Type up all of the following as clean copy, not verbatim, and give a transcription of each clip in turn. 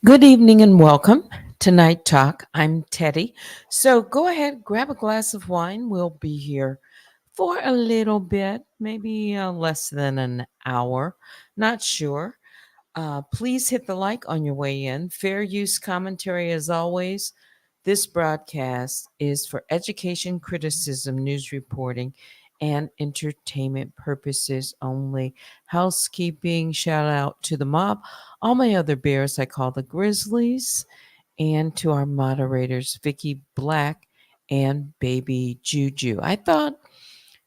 Good evening and welcome to Night Talk. I'm Teddy. So go ahead, grab a glass of wine. We'll be here for a little bit, maybe less than an hour. Not sure. Please hit the like on your way in. Fair use commentary as always. This broadcast is for education, criticism, news reporting, and entertainment purposes only. Housekeeping, shout out to the mob. All my other bears I call the Grizzlies. And to our moderators, Vicky Black and Baby Juju. I thought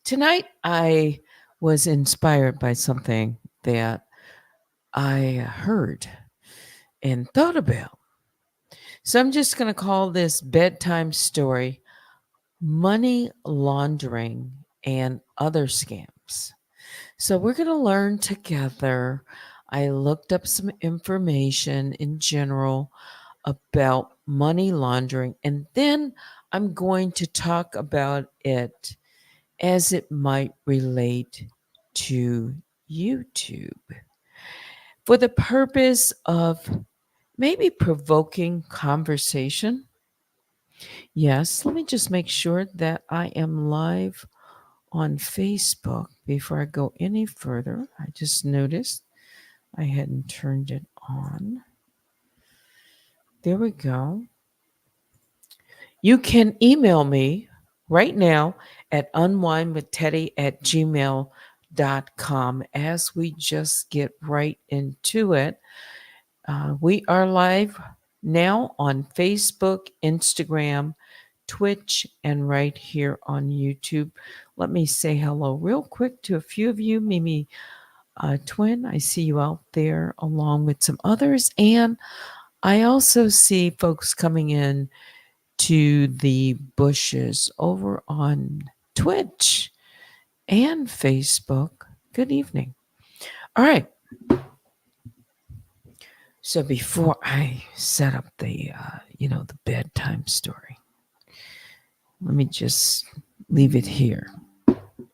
tonight I was inspired by something that I heard and thought about. So I'm just going to call this bedtime story, money laundering and other scams. So we're going to learn together. I looked up some information in general about money laundering, and then I'm going to talk about it as it might relate to YouTube for the purpose of maybe provoking conversation. Yes, let me just make sure that I am live on Facebook before I go any further. I just noticed I hadn't turned it on. There we go. You can email me right now at unwinewithteddy@gmail.com as we just get right into it. We are live now on Facebook, Instagram, Twitch, and right here on YouTube. Let me say hello real quick to a few of you. Mimi Twin, I see you out there along with some others. And I also see folks coming in to the bushes over on Twitch and Facebook. Good evening. All right. So before I set up the bedtime story, let me just leave it here.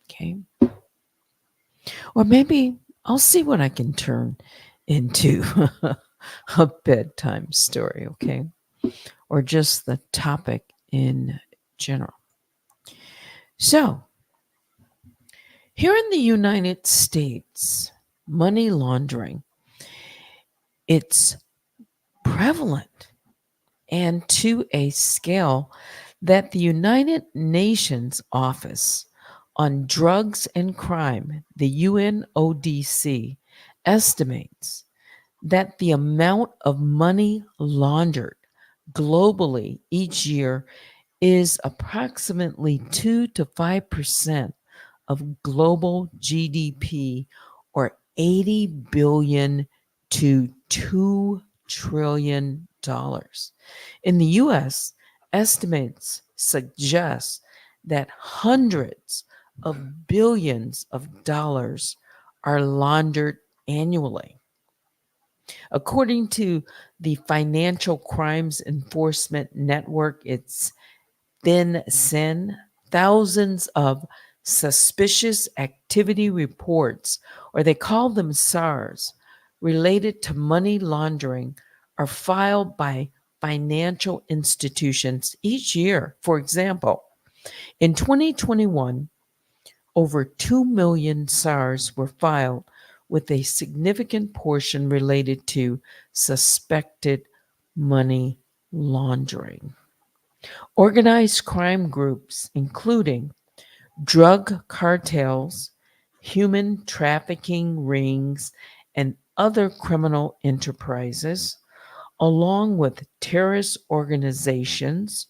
Okay. Or maybe I'll see what I can turn into a bedtime story. Okay. Or just the topic in general. So here in the United States, money laundering, it's prevalent and to a scale that the United Nations Office on Drugs and Crime, the UNODC, estimates that the amount of money laundered globally each year is approximately 2 to 5% of global GDP, or 80 billion to $2 trillion. In the US, estimates suggest that hundreds of billions of dollars are laundered annually. According to the Financial Crimes Enforcement Network, it's FinCEN, thousands of suspicious activity reports, or they call them SARS, related to money laundering are filed by financial institutions each year. For example, in 2021, over 2 million SARS were filed, with a significant portion related to suspected money laundering. Organized crime groups, including drug cartels, human trafficking rings, and other criminal enterprises, along with terrorist organizations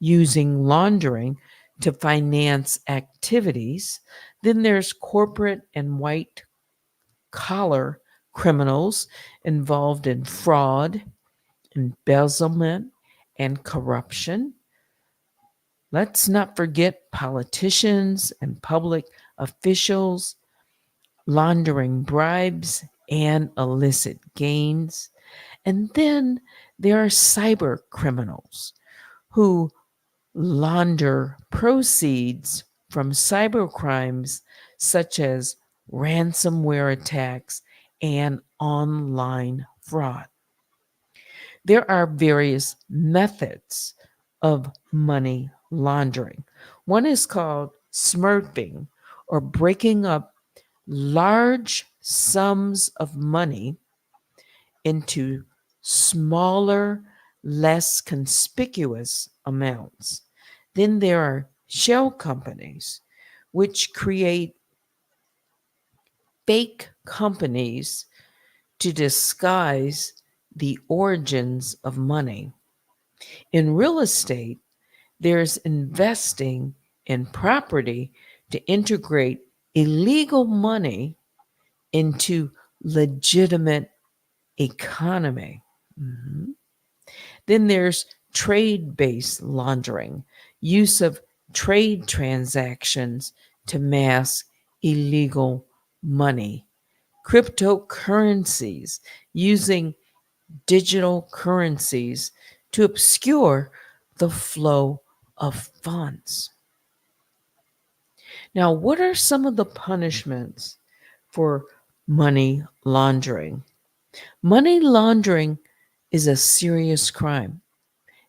using laundering to finance activities. Then there's corporate and white collar criminals involved in fraud, embezzlement, and corruption. Let's not forget politicians and public officials laundering bribes and illicit gains. And then there are cyber criminals who launder proceeds from cyber crimes such as ransomware attacks and online fraud. There are various methods of money laundering. One is called smurfing, or breaking up large sums of money into smaller, less conspicuous amounts. Then there are shell companies, which create fake companies to disguise the origins of money. In real estate, there's investing in property to integrate illegal money into legitimate economy. Mhm. Then there's trade-based laundering, use of trade transactions to mask illegal money. Cryptocurrencies, using digital currencies to obscure the flow of funds. Now, what are some of the punishments for money laundering? Money laundering is a serious crime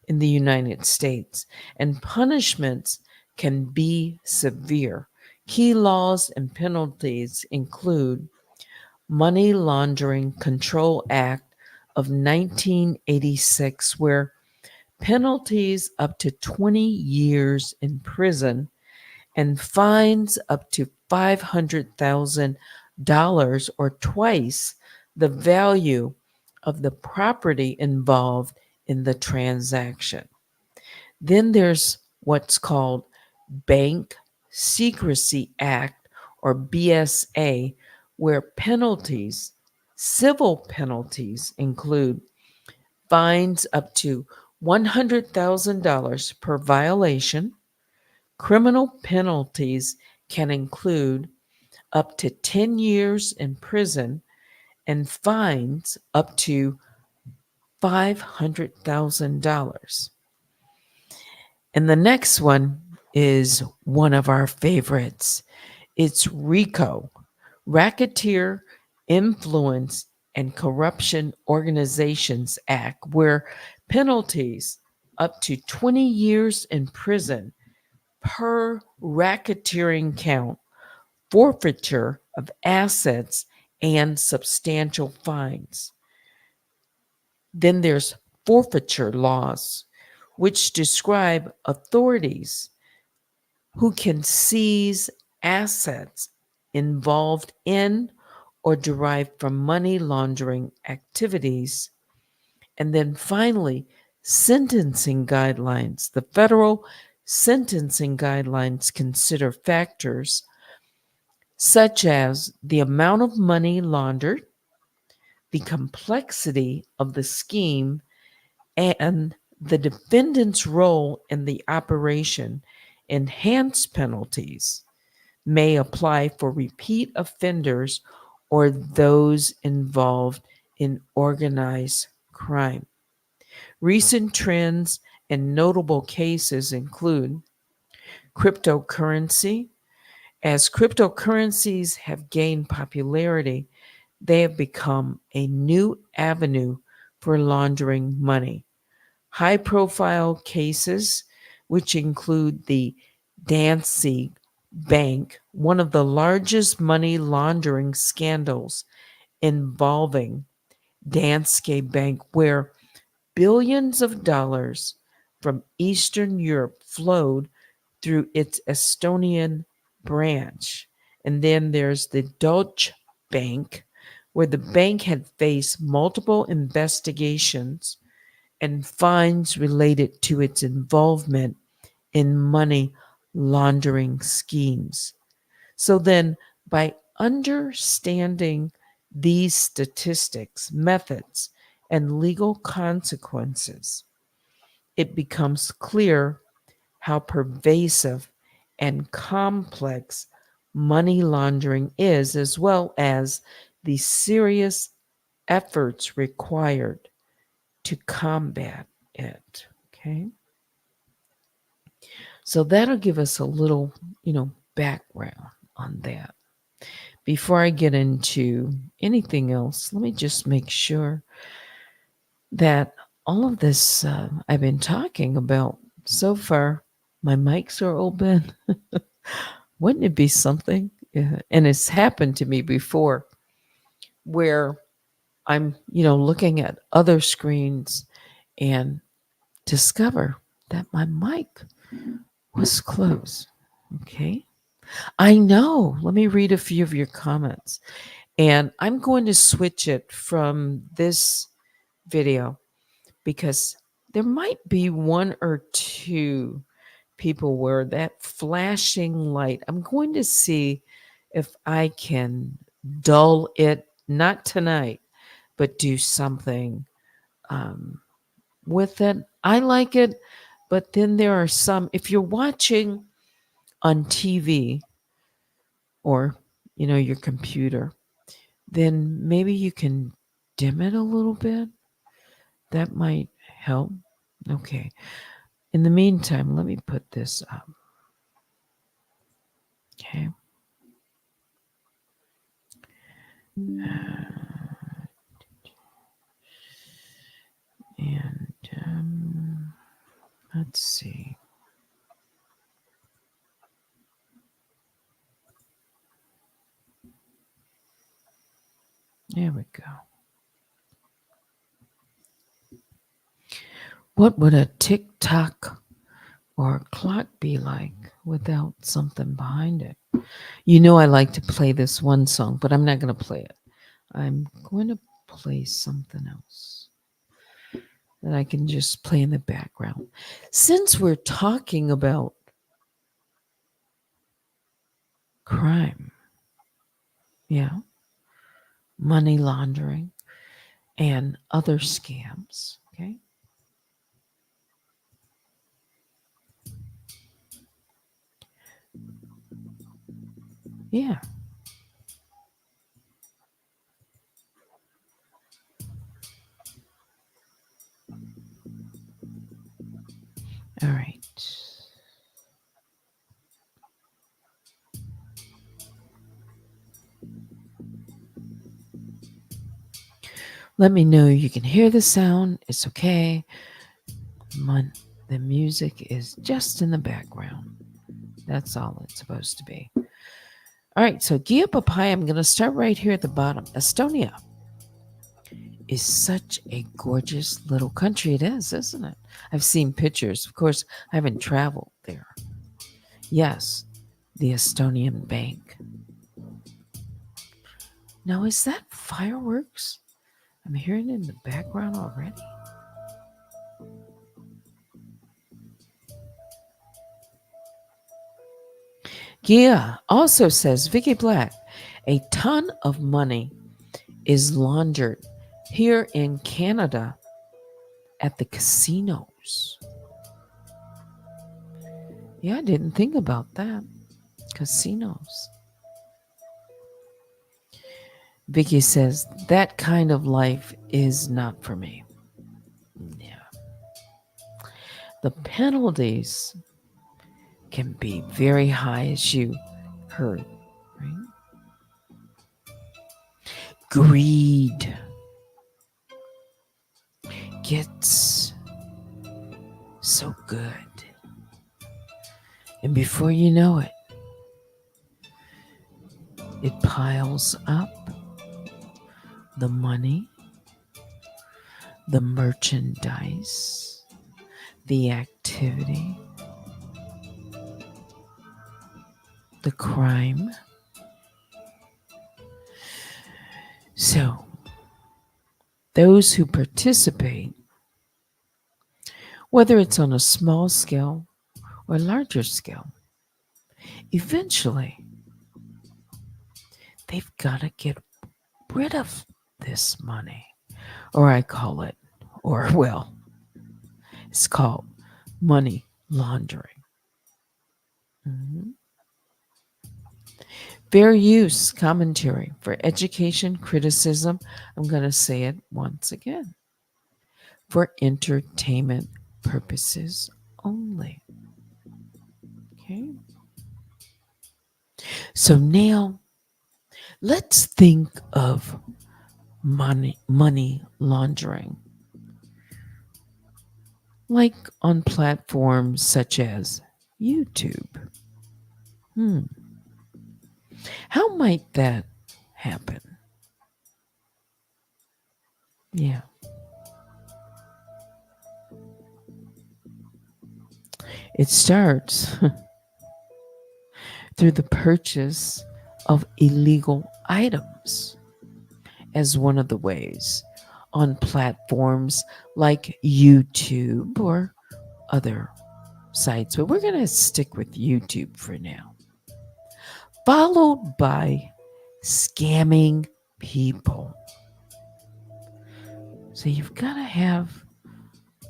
in the United States, and punishments can be severe. Key laws and penalties include Money Laundering Control Act of 1986, where penalties up to 20 years in prison and fines up to $500,000, or twice the value of the property involved in the transaction. Then there's what's called Bank Secrecy Act, or BSA, where civil penalties include fines up to $100,000 per violation. Criminal penalties can include up to 10 years in prison and fines up to $500,000. And the next one is one of our favorites. It's RICO, Racketeer Influence and Corruption Organizations Act, where penalties up to 20 years in prison per racketeering count, forfeiture of assets, and substantial fines. Then there's forfeiture laws, which describe authorities who can seize assets involved in or derived from money laundering activities. And then finally, sentencing guidelines. The federal sentencing guidelines consider factors such as the amount of money laundered, the complexity of the scheme, and the defendant's role in the operation. Enhanced penalties may apply for repeat offenders or those involved in organized crime. Recent trends and notable cases include cryptocurrency. As cryptocurrencies have gained popularity, they have become a new avenue for laundering money. High profile cases, which include the Danzig Bank, one of the largest money laundering scandals involving Danske Bank, where billions of dollars from Eastern Europe flowed through its Estonian branch. And then there's the Deutsche Bank, where the bank had faced multiple investigations and fines related to its involvement in money laundering schemes. So then, by understanding these statistics, methods, and legal consequences, it becomes clear how pervasive and complex money laundering is, as well as the serious efforts required to combat it. Okay. So that'll give us a little, background on that. Before I get into anything else, let me just make sure that all of this I've been talking about so far, my mics are open. Wouldn't it be something? Yeah. And it's happened to me before where I'm, looking at other screens and discover that my mic was closed. Okay. I know. Let me read a few of your comments. And I'm going to switch it from this video because there might be one or two people where that flashing light, I'm going to see if I can dull it, not tonight, but do something with it. I like it, but then there are some, if you're watching on TV or, your computer, then maybe you can dim it a little bit. That might help. Okay. In the meantime, let me put this up. Okay. And let's see. There we go. What would a tick-tock or a clock be like without something behind it? I like to play this one song, but I'm not going to play it. I'm going to play something else that I can just play in the background. Since we're talking about crime, money laundering, and other scams, okay? Yeah. All right. Let me know you can hear the sound. It's okay. The music is just in the background. That's all it's supposed to be. All right, so Gia Papai, I'm going to start right here at the bottom. Estonia is such a gorgeous little country. It is, isn't it? I've seen pictures. Of course, I haven't traveled there. Yes, the Estonian Bank. Now, is that fireworks? I'm hearing it in the background already. Yeah, also says Vicky Black, a ton of money is laundered here in Canada at the casinos. Yeah, I didn't think about that. Casinos. Vicky says, that kind of life is not for me. Yeah. The penalties can be very high, as you heard, right? Greed gets so good. And before you know it, it piles up the money, the merchandise, the activity, the crime. So, those who participate, whether it's on a small scale or larger scale, eventually they've got to get rid of this money. Or I call it, or well, it's called money laundering. Mhm. Fair use commentary for education criticism. I'm going to say it once again. For entertainment purposes only. Okay. So now let's think of money laundering. Like on platforms such as YouTube. How might that happen? Yeah. It starts through the purchase of illegal items as one of the ways on platforms like YouTube or other sites. But we're going to stick with YouTube for now. Followed by scamming people. So you've got to have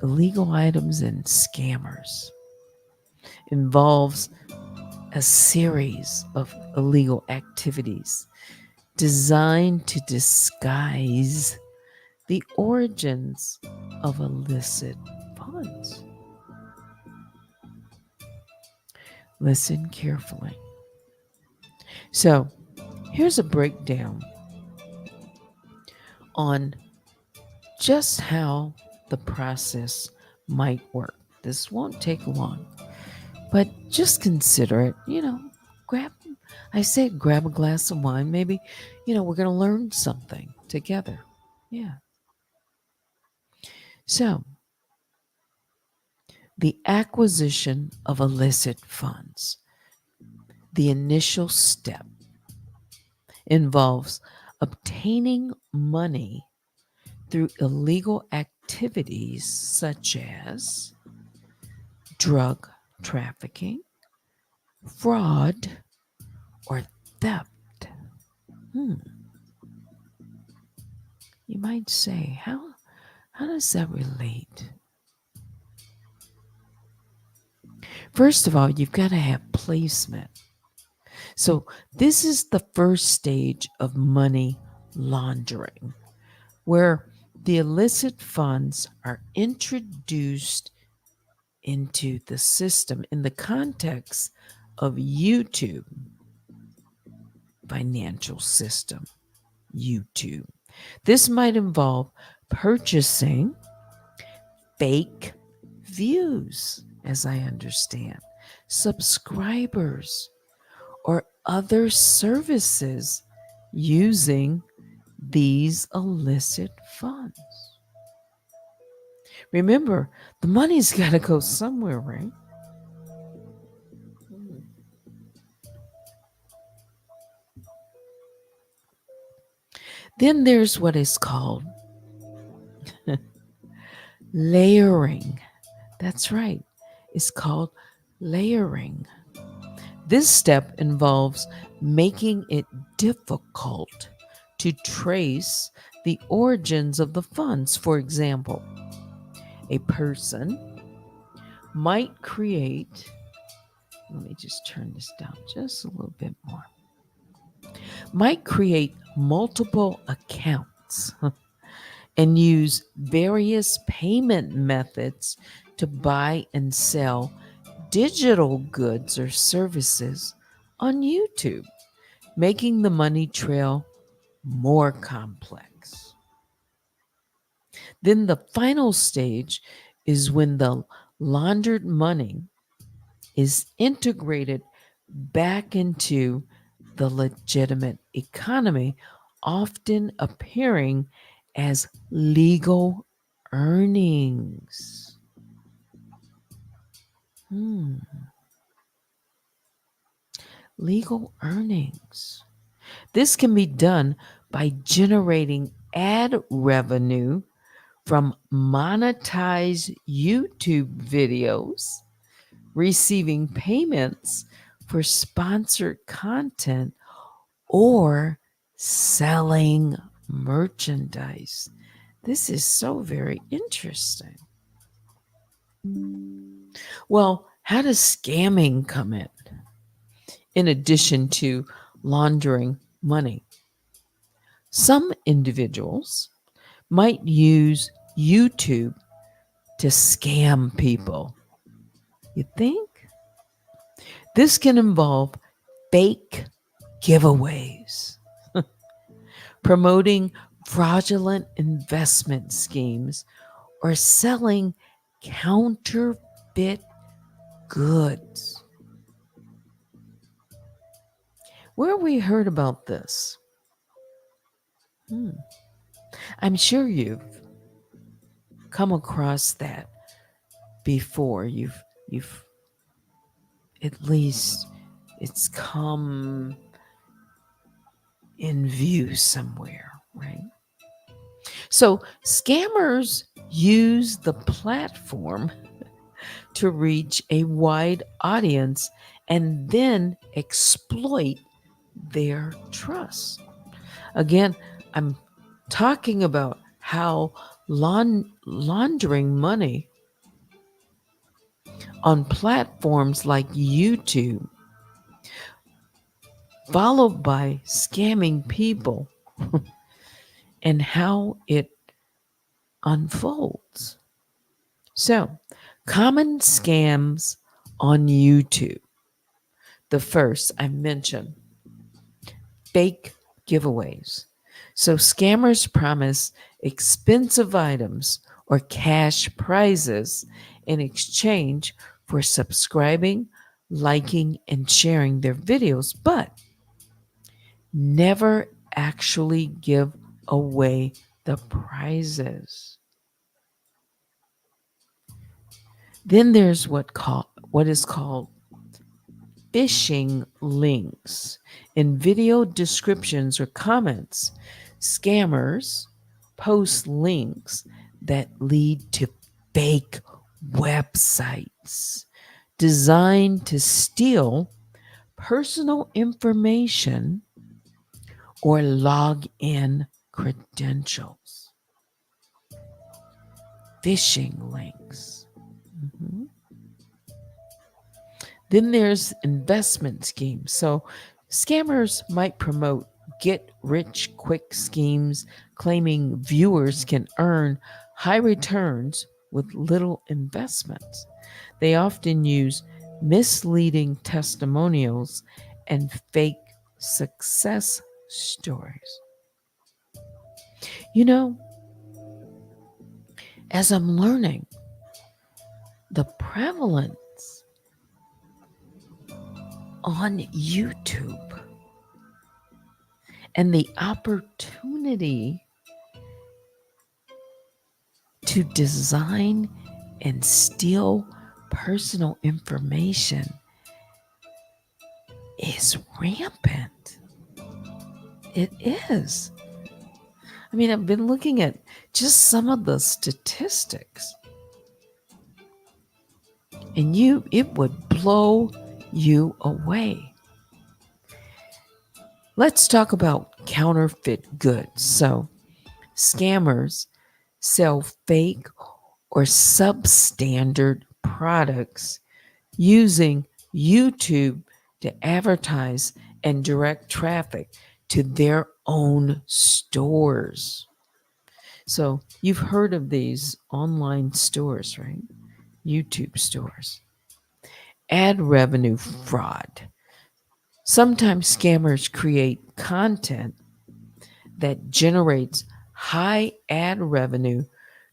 illegal items and scammers. Involves a series of illegal activities designed to disguise the origins of illicit funds. Listen carefully. So, here's a breakdown on just how the process might work. This won't take long, but just consider it. Grab a glass of wine. Maybe, we're going to learn something together. Yeah. So, the acquisition of illicit funds, the initial step involves obtaining money through illegal activities such as drug trafficking, fraud, or theft. You might say, how does that relate? First of all, you've got to have placement. So this is the first stage of money laundering, where the illicit funds are introduced into the system in the context of YouTube financial system. YouTube. This might involve purchasing fake views, as I understand, subscribers, or other services using these illicit funds. Remember, the money's got to go somewhere, right? Then there's what is called layering. That's right, it's called layering. This step involves making it difficult to trace the origins of the funds. For example, a person might create, let me just turn this down just a little bit more, might create multiple accounts and use various payment methods to buy and sell digital goods or services on YouTube, making the money trail more complex. Then the final stage is when the laundered money is integrated back into the legitimate economy, often appearing as legal earnings. Legal earnings. This can be done by generating ad revenue from monetized YouTube videos, receiving payments for sponsored content, or selling merchandise. This is so very interesting. Well, how does scamming come in addition to laundering money? Some individuals might use YouTube to scam people. You think? This can involve fake giveaways, promoting fraudulent investment schemes, or selling counterfeit goods. Where we heard about this? I'm sure you've come across that before. You've at least it's come in view somewhere, right? So scammers use the platform to reach a wide audience and then exploit their trust. Again, I'm talking about how laundering money on platforms like YouTube, followed by scamming people, and how it unfolds. So, common scams on YouTube. The first I mentioned, fake giveaways. So, scammers promise expensive items or cash prizes in exchange for subscribing, liking, and sharing their videos, but never actually give away the prizes. Then there's what is called phishing links. In video descriptions or comments, scammers post links that lead to fake websites designed to steal personal information or log in credentials. Phishing links. Mhm. Then there's investment schemes. So scammers might promote get rich quick schemes, claiming viewers can earn high returns with little investments. They often use misleading testimonials and fake success stories. You know, as I'm learning, the prevalence on YouTube And the opportunity to design and steal personal information is rampant. It is. I mean, I've been looking at just some of the statistics, and it would blow you away. Let's talk about counterfeit goods. So, scammers sell fake or substandard products using YouTube to advertise and direct traffic to their own stores. So you've heard of these online stores, right? YouTube stores. Ad revenue fraud. Sometimes scammers create content that generates high ad revenue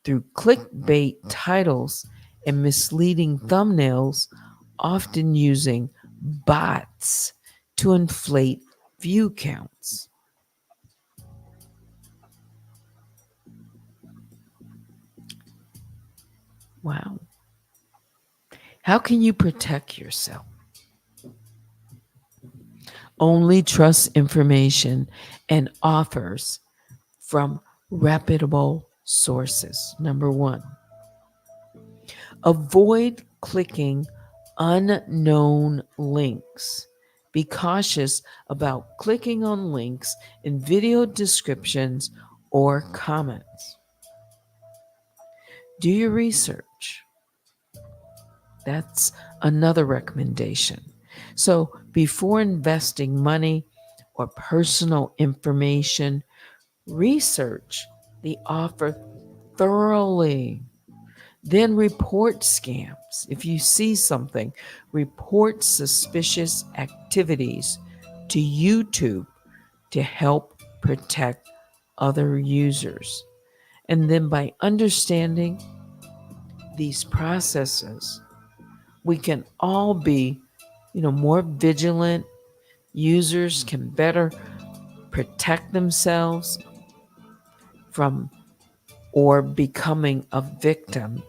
through clickbait titles and misleading thumbnails, often using bots to inflate view counts. Wow. How can you protect yourself? Only trust information and offers from reputable sources. Number one, avoid clicking unknown links. Be cautious about clicking on links in video descriptions or comments. Do your research. That's another recommendation. So, before investing money or personal information, research the offer thoroughly. Then report scams. If you see something, report suspicious activities to YouTube to help protect other users. And then by understanding these processes, we can all be, more vigilant. Users can better protect themselves from or becoming a victim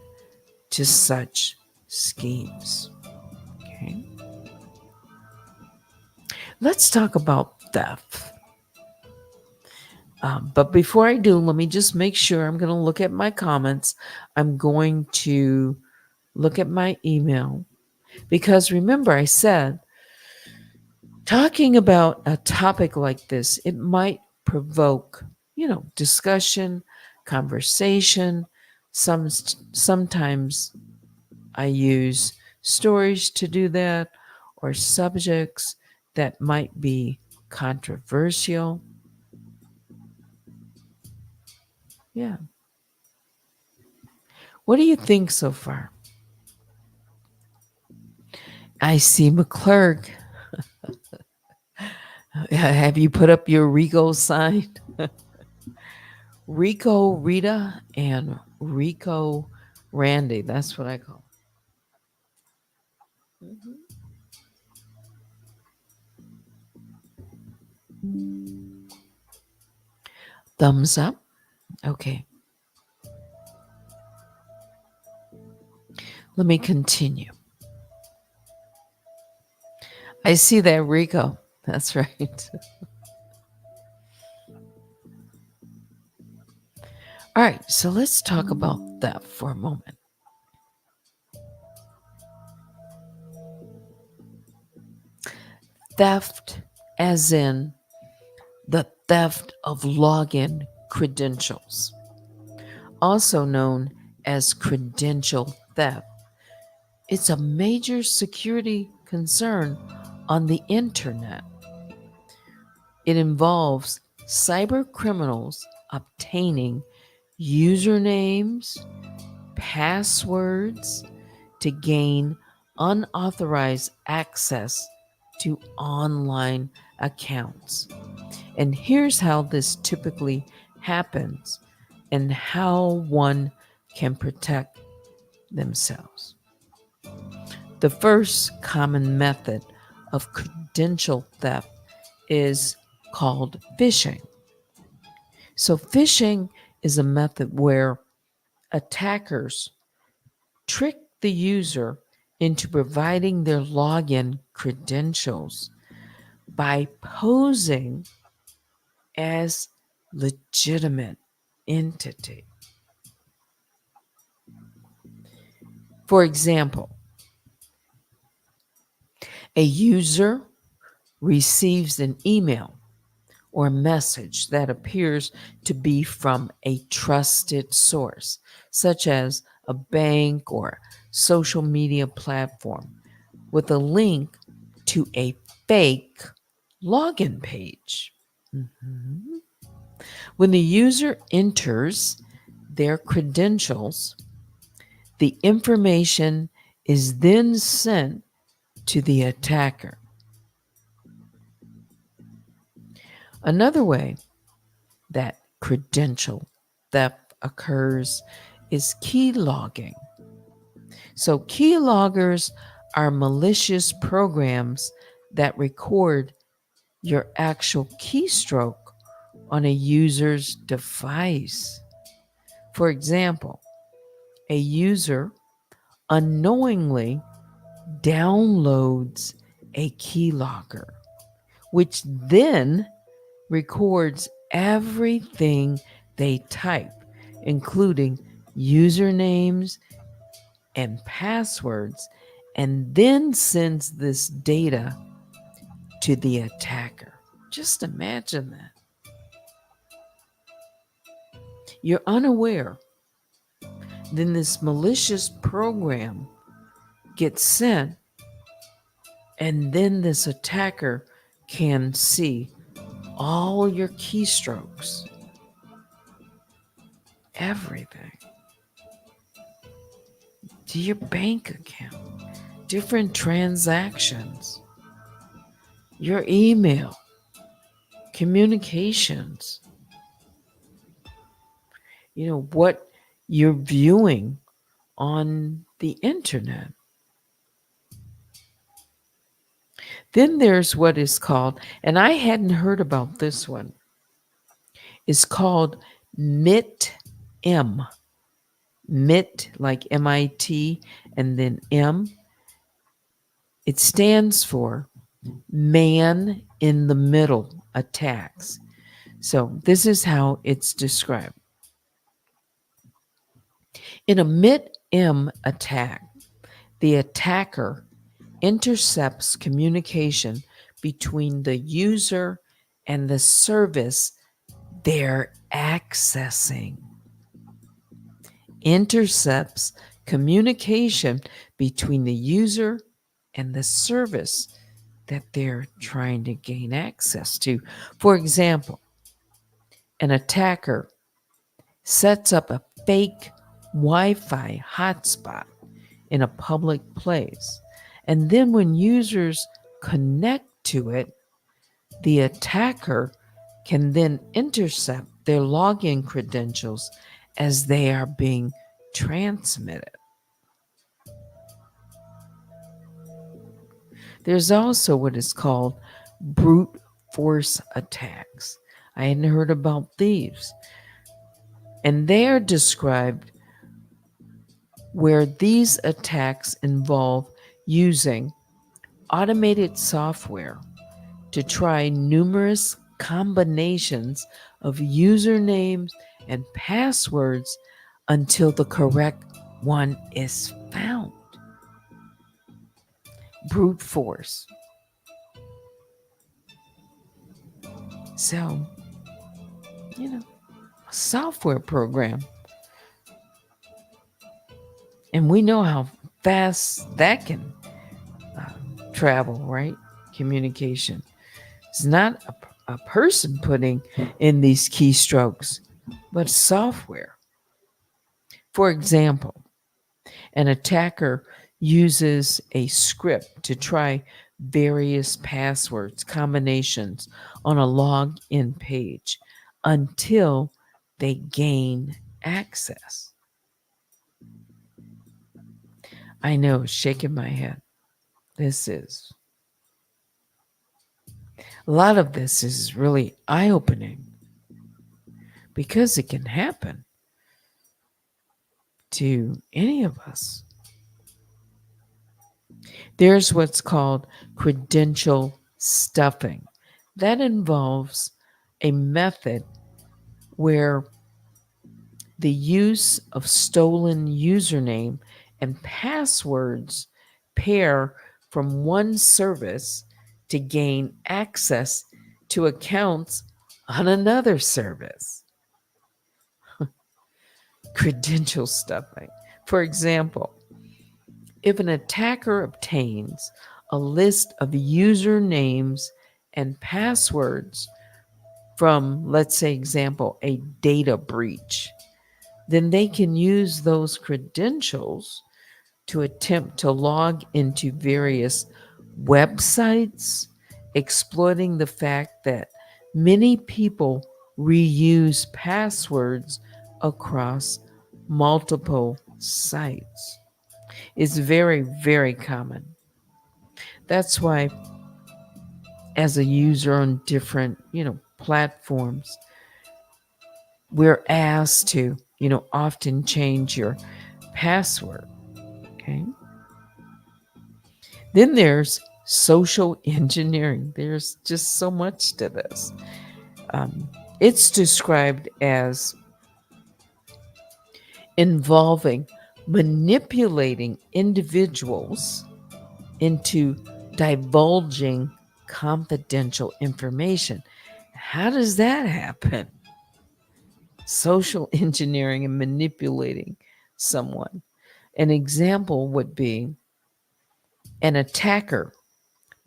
to such schemes. Okay. Let's talk about theft. But before I do, let me just make sure I'm going to look at my comments. I'm going to look at my email because remember, I said talking about a topic like this, it might provoke, discussion, conversation. Sometimes I use stories to do that or subjects that might be controversial. Yeah. What do you think so far? I see McClurg. Have you put up your Rico sign? Rico Rita and Rico Randy. That's what I call it. Thumbs up. Okay. Let me continue. I see that, Rico. That's right. All right, so let's talk about theft for a moment. Theft, as in the theft of login credentials, also known as credential theft. It's a major security concern on the internet. It involves cyber criminals obtaining usernames, passwords to gain unauthorized access to online accounts. And here's how this typically happens and how one can protect themselves. The first common method of credential theft is called phishing. So, phishing is a method where attackers trick the user into providing their login credentials by posing as legitimate entity. For example, a user receives an email or message that appears to be from a trusted source, such as a bank or social media platform, with a link to a fake login page. Mhm. When the user enters their credentials, the information is then sent to the attacker. Another way that credential theft occurs is key logging. So, key loggers are malicious programs that record your actual keystroke on a user's device. For example, a user unknowingly downloads a keylogger, which then records everything they type, including usernames and passwords, and then sends this data to the attacker. Just imagine that. You're unaware, then this malicious program gets sent, and then this attacker can see all your keystrokes, everything, to your bank account, different transactions, your email, communications, what you're viewing on the internet. Then there's what is called, and I hadn't heard about this one, it's called MIT-M. MIT, like MIT, and then M. It stands for man in the middle attacks. So this is how it's described. In a MIT-M attack, the attacker intercepts communication between the user and the service they're accessing. Intercepts communication between the user and the service that they're trying to gain access to. For example, an attacker sets up a fake Wi-Fi hotspot in a public place, and then when users connect to it, the attacker can then intercept their login credentials as they are being transmitted. There's also what is called brute force attacks. I hadn't heard about these. And they are described where these attacks involve using automated software to try numerous combinations of usernames and passwords until the correct one is found. Brute force. So, a software program. And we know how fast that can travel, right? Communication. It's not a person putting in these keystrokes, but software. For example, an attacker uses a script to try various passwords combinations on a login page until they gain access. I know, shaking my head. This is A lot of this is really eye opening because it can happen to any of us. There's what's called credential stuffing. That involves a method where the use of stolen username and passwords pair from one service to gain access to accounts on another service. Credential stuffing. For example, if an attacker obtains a list of usernames and passwords from, let's say, example, a data breach, then they can use those credentials to attempt to log into various websites, exploiting the fact that many people reuse passwords across multiple sites. It's very, very common. That's why, as a user on different, platforms, we're asked to, often change your password. Okay. Then there's social engineering. There's just so much to this. Um, it's described as involving manipulating individuals into divulging confidential information. How does that happen? Social engineering and manipulating someone. An example would be an attacker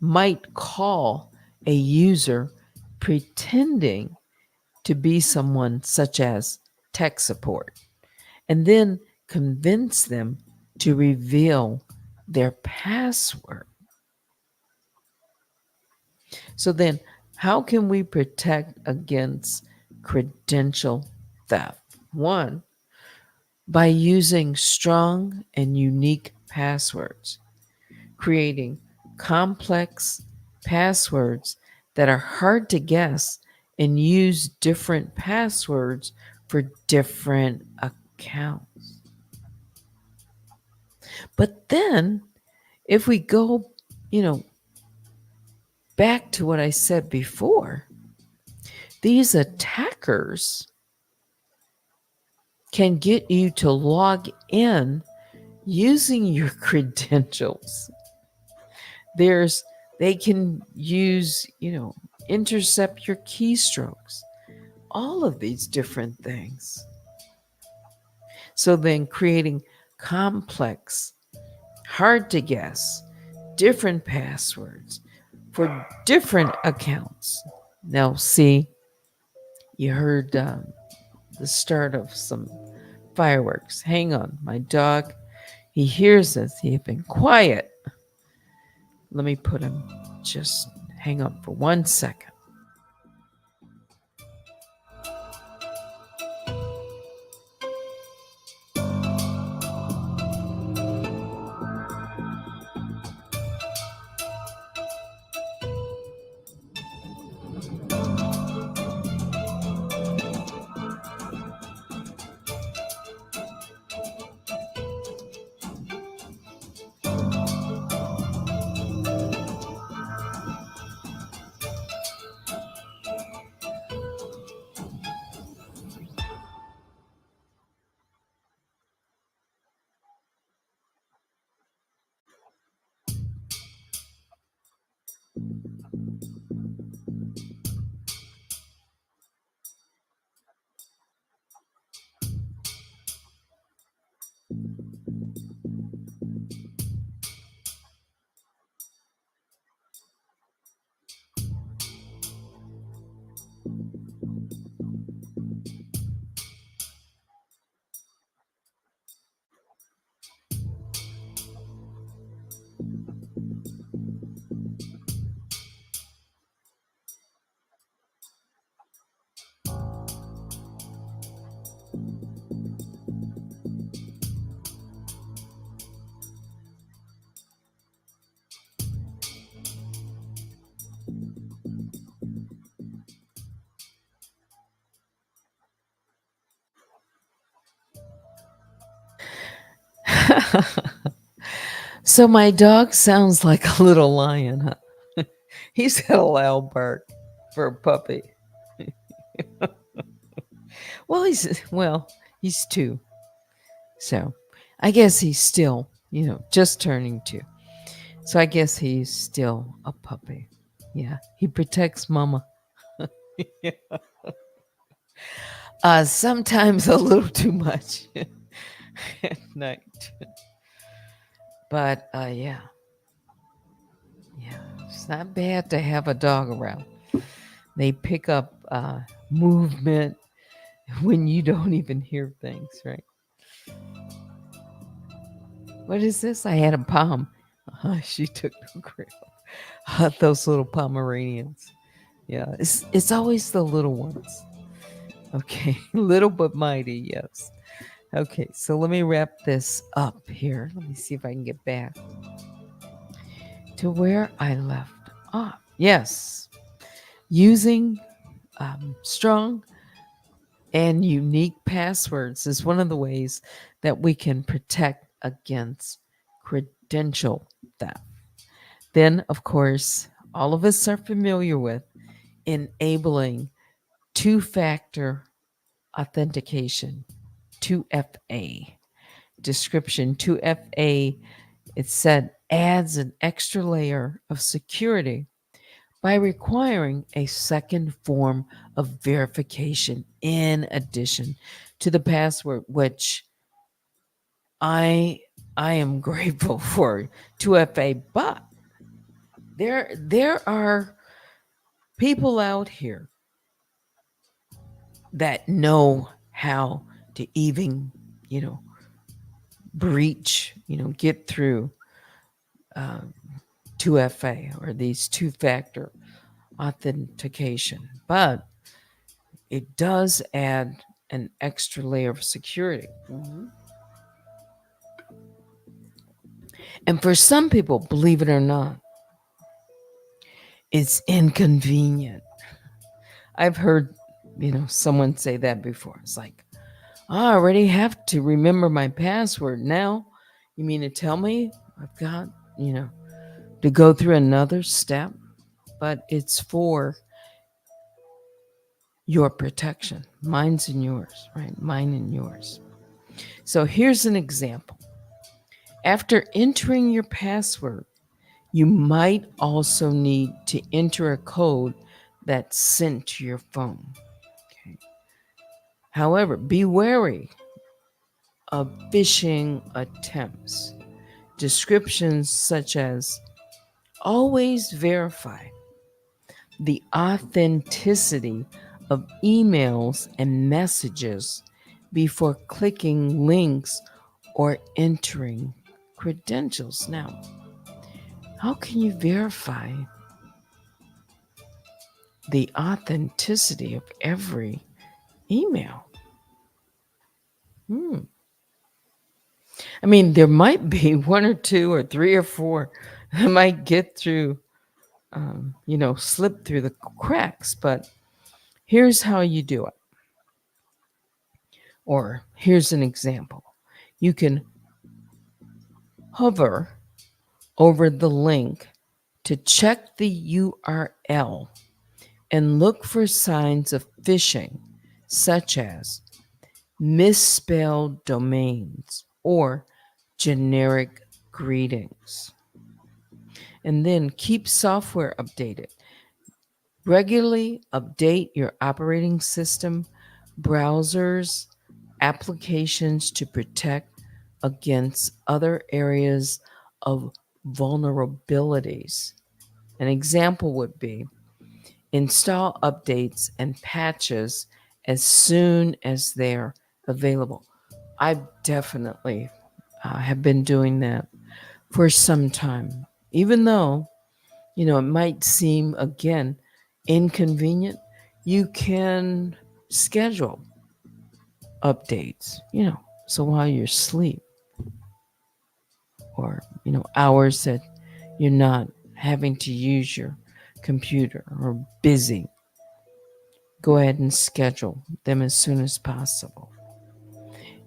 might call a user pretending to be someone such as tech support and then convince them to reveal their password. So then, how can we protect against credential theft? One, by using strong and unique passwords, creating complex passwords that are hard to guess, and use different passwords for different accounts. But then, if we go, you know, back to what I said before, these attackers can get you to log in using your credentials. They can use, intercept your keystrokes, all of these different things. So then creating complex, hard to guess, different passwords for different accounts. Now, see, you heard the start of some fireworks. Hang on, my dog, he hears us. He's been quiet. Let me put him, just hang on for 1 second. So my dog sounds like a little lion, huh? He's got a loud bark for a puppy. He's 2. So I guess he's still, just turning 2. So I guess he's still a puppy. Yeah, he protects mama. Sometimes a little too much at night. But yeah, it's not bad to have a dog around. They pick up movement when you don't even hear things, right? What is this? I had a palm. She took the grill. Those little Pomeranians. Yeah, it's always the little ones. Okay, little but mighty, yes. Okay, so let me wrap this up here. Let me see if I can get back to where I left off. Yes, using strong and unique passwords is one of the ways that we can protect against credential theft. Then, of course, all of us are familiar with enabling two factor authentication, 2FA. Description 2FA, it said, adds an extra layer of security by requiring a second form of verification in addition to the password, which I I am grateful for 2FA, but there are people out here that know how to even, you know, breach, get through um, 2FA or these two factor authentication. But it does add an extra layer of security. And for some people, believe it or not, it's inconvenient. I've heard, someone say that before. It's like, I already have to remember my password now. You mean to tell me I've got, to go through another step? But it's for your protection. Mine's and yours, right? Mine and yours. So here's an example. After entering your password, you might also need to enter a code that's sent to your phone. Okay. However, be wary of phishing attempts. Descriptions such as always verify the authenticity of emails and messages before clicking links or entering credentials. Now, how can you verify the authenticity of every email? I mean, there might be one or two or three or four that might get through, slip through the cracks, but here's how you do it. Or here's an example. You can hover over the link to check the URL and look for signs of phishing, such as misspelled domains or generic greetings. And then keep software updated. Regularly update your operating system, browsers, applications to protect against other areas of vulnerabilities. An example would be install updates and patches as soon as they're available. I definitely have been doing that for some time, even though, it might seem, again, inconvenient. You can schedule updates, so while you're asleep or, hours that you're not having to use your computer or busy, go ahead and schedule them as soon as possible.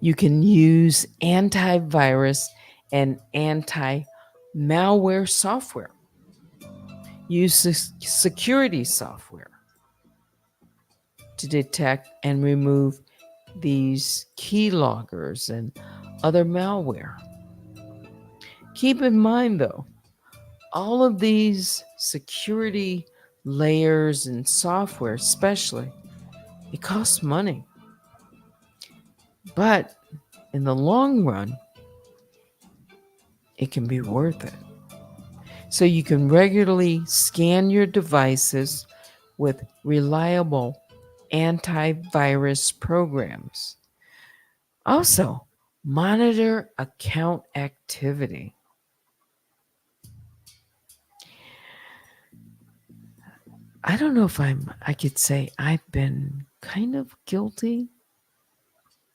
You can use antivirus and anti-malware software. Use security software to detect and remove these keyloggers and other malware. Keep in mind, though, all of these security layers and software, especially, it costs money. But in the long run, it can be worth it. So you can regularly scan your devices with reliable antivirus programs. Also, monitor account activity. I don't know if I could say I've been kind of guilty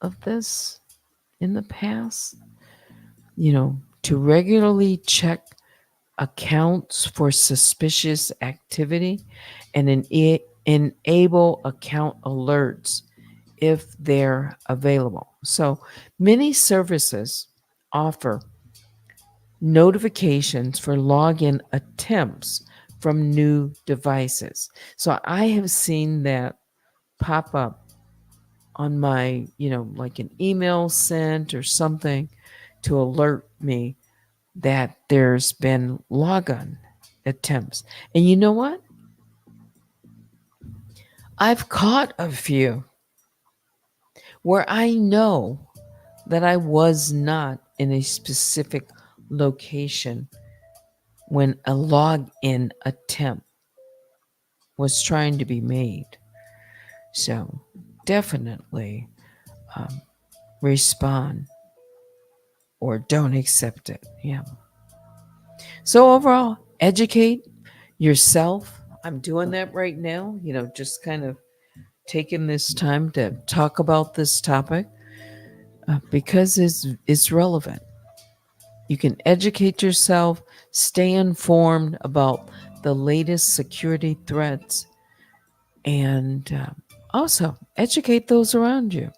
of this in the past. To regularly check accounts for suspicious activity and enable account alerts if they're available. So many services offer notifications for login attempts from new devices. So I have seen that pop up on my, like an email sent or something to alert me that there's been logon attempts. And you know what? I've caught a few where I know that I was not in a specific location when a login attempt was trying to be made. So definitely um, respond or don't accept it. Yeah. So overall, educate yourself. I'm doing that right now, just kind of taking this time to talk about this topic because it's relevant. You can educate yourself, stay informed about the latest security threats, and also educate those around you.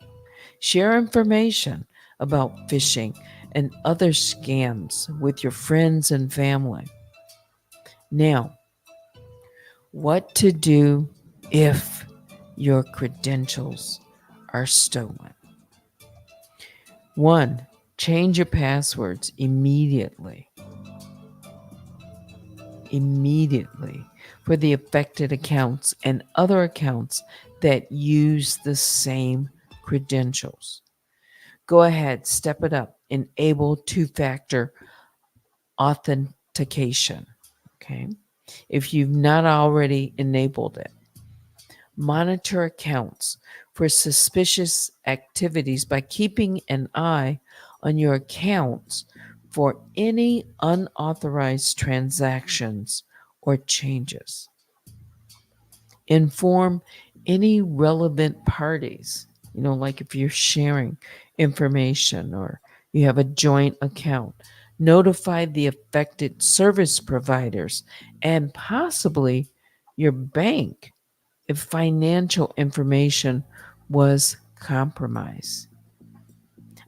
Share information about phishing and other scams with your friends and family. Now, what to do if your credentials are stolen? One, change your passwords immediately. Immediately for the affected accounts and other accounts that use the same credentials. Go ahead, step it up, enable two-factor authentication. Okay. If you've not already enabled it, monitor accounts for suspicious activities by keeping an eye on your accounts for any unauthorized transactions or changes. Inform any relevant parties, like if you're sharing information or you have a joint account. Notify the affected service providers and possibly your bank if financial information was compromised.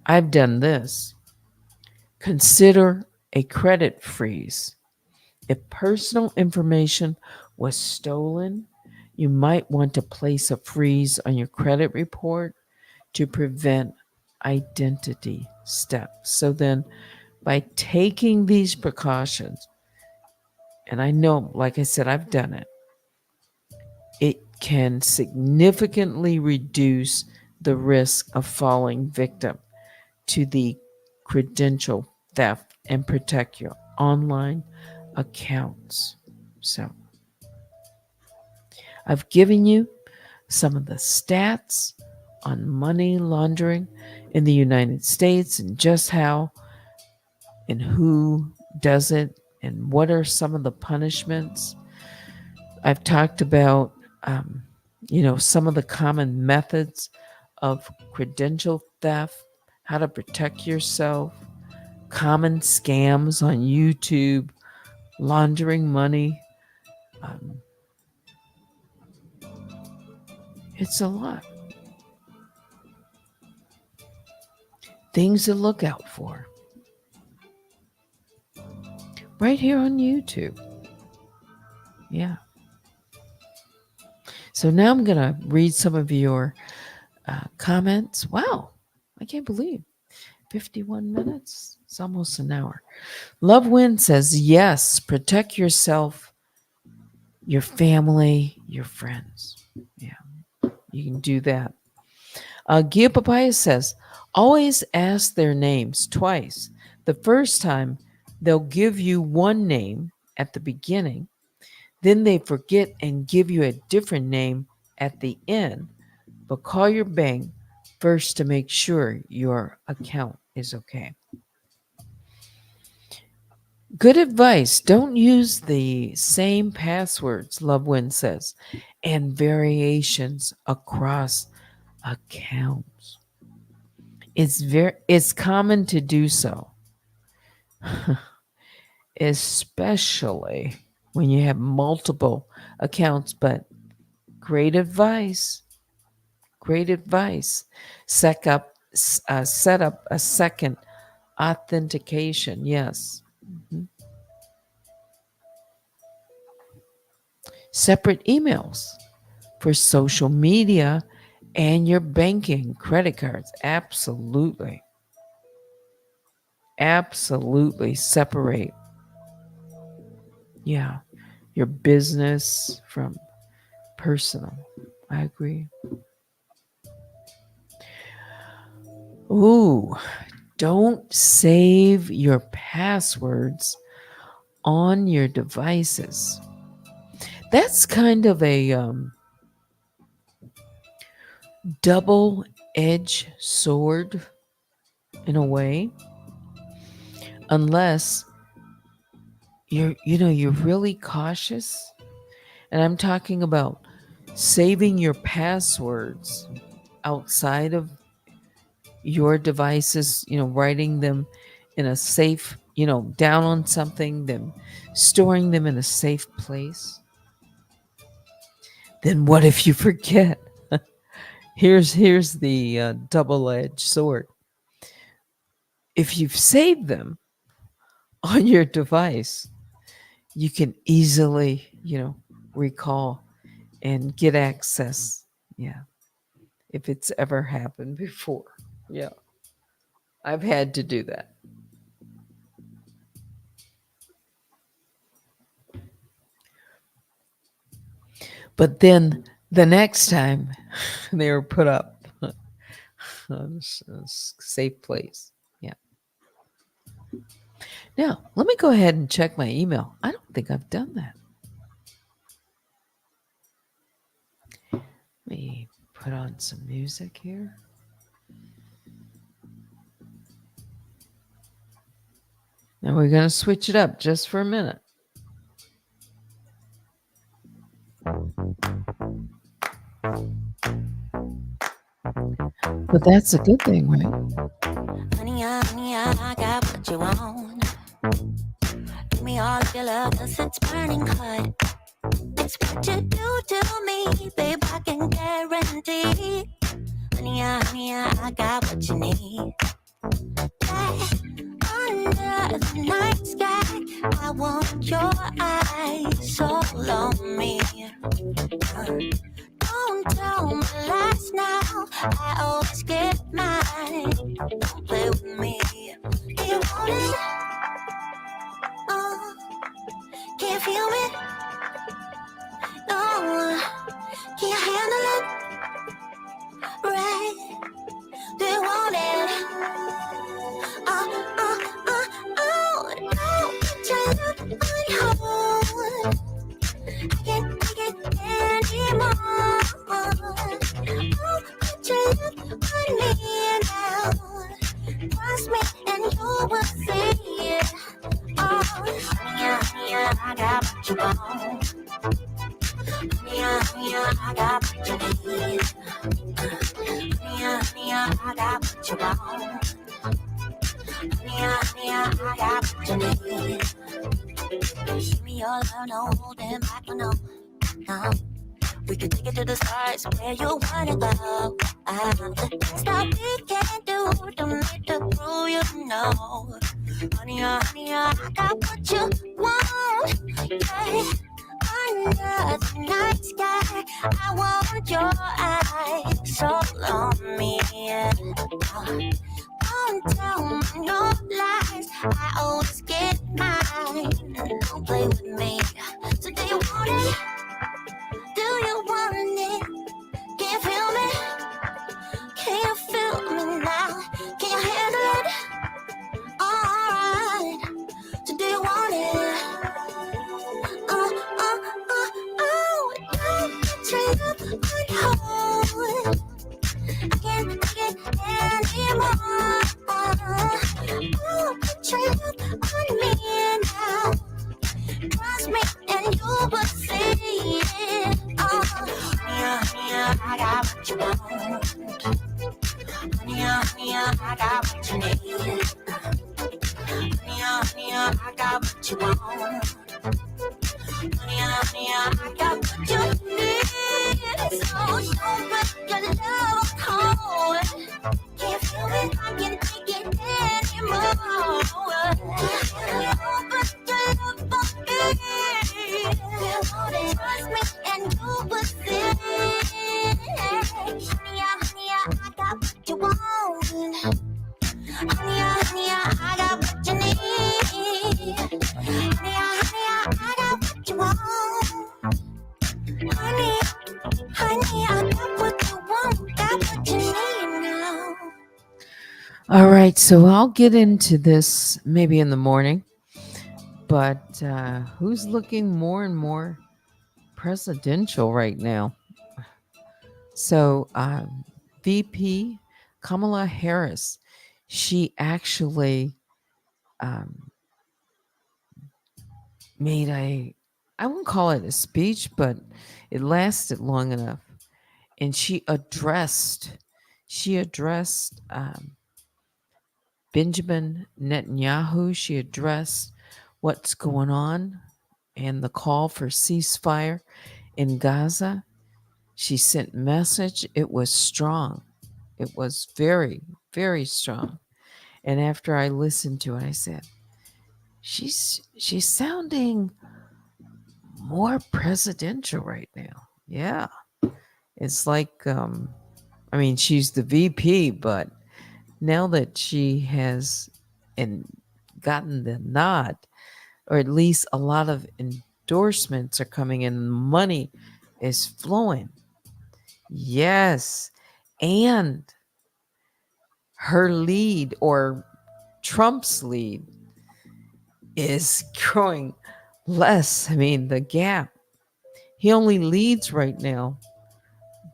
I've done this. Consider a credit freeze. If personal information was stolen, you might want to place a freeze on your credit report to prevent identity theft. So then, by taking these precautions, and I know, like I said, I've done it, it can significantly reduce the risk of falling victim to the credential theft and protect your online accounts. So, I've given you some of the stats on money laundering in the United States and just how and who does it and what are some of the punishments. I've talked about, some of the common methods of credential theft, how to protect yourself, common scams on YouTube, laundering money. Um, it's a lot. Things to look out for. right here on YouTube. Yeah. So now I'm going to read some of your comments. Wow. I can't believe 51 minutes. It's almost an hour. Love Win says, yes, protect yourself, your family, your friends. Yeah, you can do that. Gia Papaya says, always ask their names twice. The first time, they'll give you one name at the beginning. Then they forget and give you a different name at the end. But call your bank first to make sure your account is okay. Good advice. Don't use the same passwords, Lovewin says, and variations across accounts. It's common to do so, especially when you have multiple accounts, but great advice. Great advice. Set up a second authentication. Yes. Mhm. Separate emails for social media and your banking, credit cards. Absolutely. Absolutely separate. Yeah. Your business from personal. I agree. Ooh, don't save your passwords on your devices. That's kind of a double-edged sword in a way, unless you're really cautious. And I'm talking about saving your passwords outside of your devices, writing them in a safe, down on something, then storing them in a safe place. Then what if you forget? Here's the double-edged sword. If you've saved them on your device, you can easily, recall and get access. Yeah. If it's ever happened before. Yeah. I've had to do that. But then the next time they were put up on a safe place. Yeah. Now, let me go ahead and check my email. I don't think I've done that. Let me put on some music here. Now we're going to switch it up just for a minute. But that's a good thing, right? Honey, I got what you want. Give me all of your love, 'cause it's burning hot. It's what you do to me, babe, I can guarantee. Honey, I got what you need. Under the night sky, I want your eyes all on me. Don't tell me lies now, I always get mine. Don't play with me. You want it? Oh, can't feel it? No, can't handle it? Right, do you want it? No, just on hold. I can't take it anymore. Oh, just on me now. Trust me and you will see it. Oh, yeah, I got what you want. Yeah, I got what you need. Yeah, I got what you want. Yeah, I got what you need. Give me your love, no holding back, no. We can take it to the stars where you wanna go. The best that we can do, don't need to prove you know. Honey, honey, I got what you want. Yeah. Under the night sky, I want your eyes so on me. Don't tell me no lies, I always get mine. Don't play with me. So do you want it? Do you want it? Can you feel me? Can you feel me now? Can you handle it? Alright. So do you want it? Straight up on hold. I can't take it anymore. Straight up on me now. Trust me and you will see it. Honey, I got what you want. Honey, I got what you need. Honey, I got what you want. Honey, I got what you need. So don't let your love cold. Can't feel it, I can't take it anymore. But your love for me. Trust me and you will see. Honey, I got what you want. Honey, I got what you need. Honey, I got what you want. Honey, I got what you want. Got what you need now. All right, so I'll get into this maybe in the morning, but who's looking more and more presidential right now? So, VP Kamala Harris, she actually um, made I wouldn't call it a speech, but it lasted long enough. And she addressed Benjamin Netanyahu. She addressed what's going on and the call for ceasefire in Gaza. She sent message. It was strong. It was very, very strong. And after I listened to it, I said, she's sounding more presidential right now. Yeah. It's like I mean, she's the VP, but now that she has and gotten the nod, or at least a lot of endorsements are coming in, money is flowing. Yes. And her lead, or Trump's lead, is growing less. I mean, the gap. He only leads right now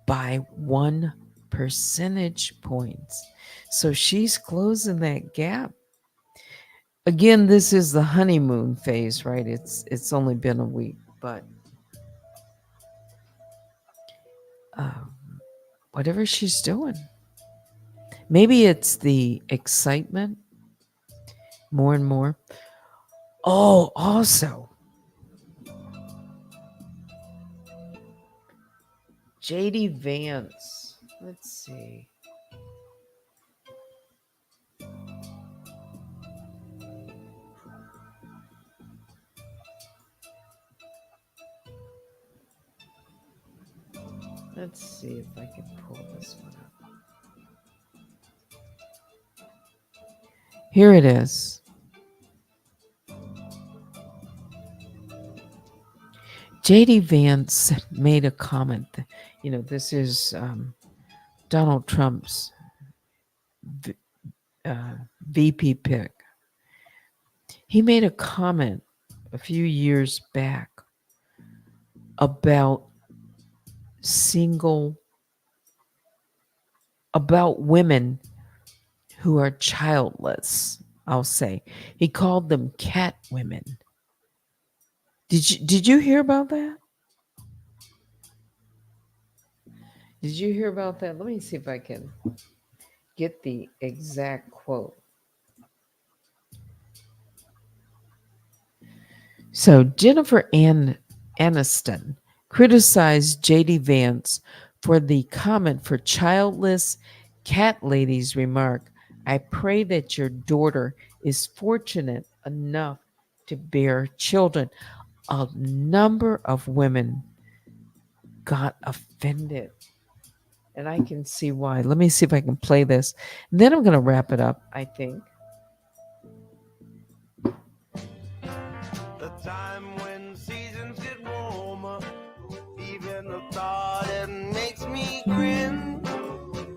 by 1 percentage points. So she's closing that gap. Again, this is the honeymoon phase, right? It's only been a week, but um, whatever she's doing, maybe it's the excitement more and more. Oh, also, JD Vance. Let's see. Let's see if I can pull this one up. Here it is. JD Vance made a comment. This is Donald Trump's VP pick. He made a comment a few years back about women who are childless. I'll say he called them cat women. Did you hear about that? Did you hear about that? Let me see if I can get the exact quote. So Jennifer Aniston criticized J.D. Vance for the comment for childless cat lady's remark, "I pray that your daughter is fortunate enough to bear children." A number of women got offended, and I can see why. Let me see if I can play this. And then I'm going to wrap it up, I think. The time when seasons get warmer, even the thought it makes me grin.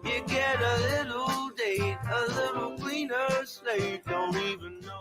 You get a little date, a little cleaner slate, don't even know.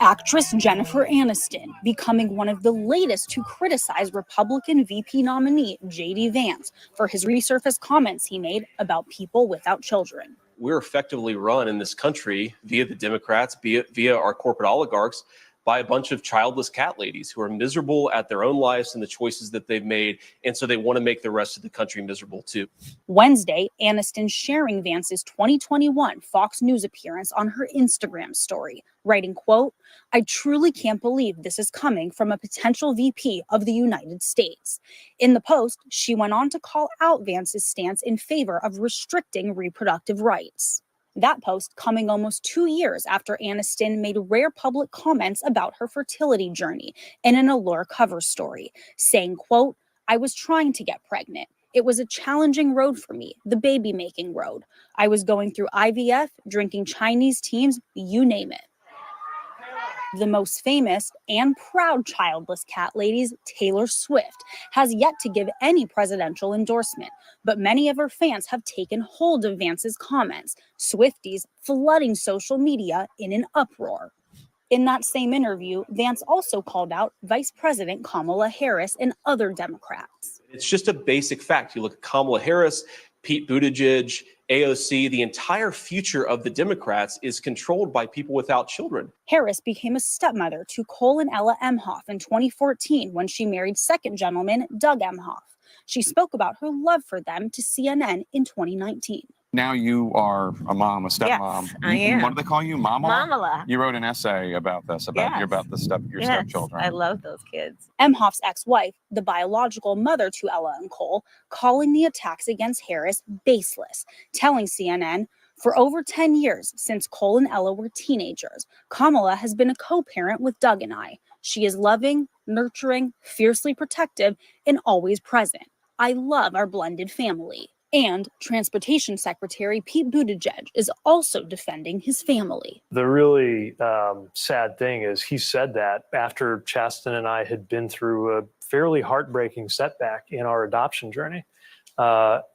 Actress Jennifer Aniston becoming one of the latest to criticize Republican VP nominee J.D. Vance for his resurfaced comments he made about people without children. We're effectively run in this country via the Democrats, via our corporate oligarchs, by a bunch of childless cat ladies who are miserable at their own lives and the choices that they've made. And so they want to make the rest of the country miserable too. Wednesday, Aniston sharing Vance's 2021 Fox News appearance on her Instagram story, writing, quote, "I truly can't believe this is coming from a potential VP of the United States." In the post, she went on to call out Vance's stance in favor of restricting reproductive rights. That post coming almost 2 years after Aniston made rare public comments about her fertility journey in an Allure cover story, saying, quote, "I was trying to get pregnant. It was a challenging road for me, the baby-making road. I was going through IVF, drinking Chinese teas, you name it." The most famous and proud childless cat ladies, Taylor Swift, has yet to give any presidential endorsement, but many of her fans have taken hold of Vance's comments, Swifties flooding social media in an uproar. In that same interview, Vance also called out Vice President Kamala Harris and other Democrats. It's just a basic fact. You look at Kamala Harris, Pete Buttigieg, AOC, the entire future of the Democrats is controlled by people without children. Harris became a stepmother to Cole and Ella Emhoff in 2014 when she married second gentleman Doug Emhoff. She spoke about her love for them to CNN in 2019. Now you are a mom, a stepmom. Yes, I am. What do they call you, Mama? Mamala. You wrote an essay about this, about Yes. your Yes, stepchildren. I love those kids. Emhoff's ex-wife, the biological mother to Ella and Cole, calling the attacks against Harris baseless, telling CNN, "For over 10 years since Cole and Ella were teenagers, Kamala has been a co-parent with Doug and I. She is loving, nurturing, fiercely protective, and always present. I love our blended family." And Transportation Secretary Pete Buttigieg is also defending his family. The really sad thing is he said that after Chasten and I had been through a fairly heartbreaking setback in our adoption journey.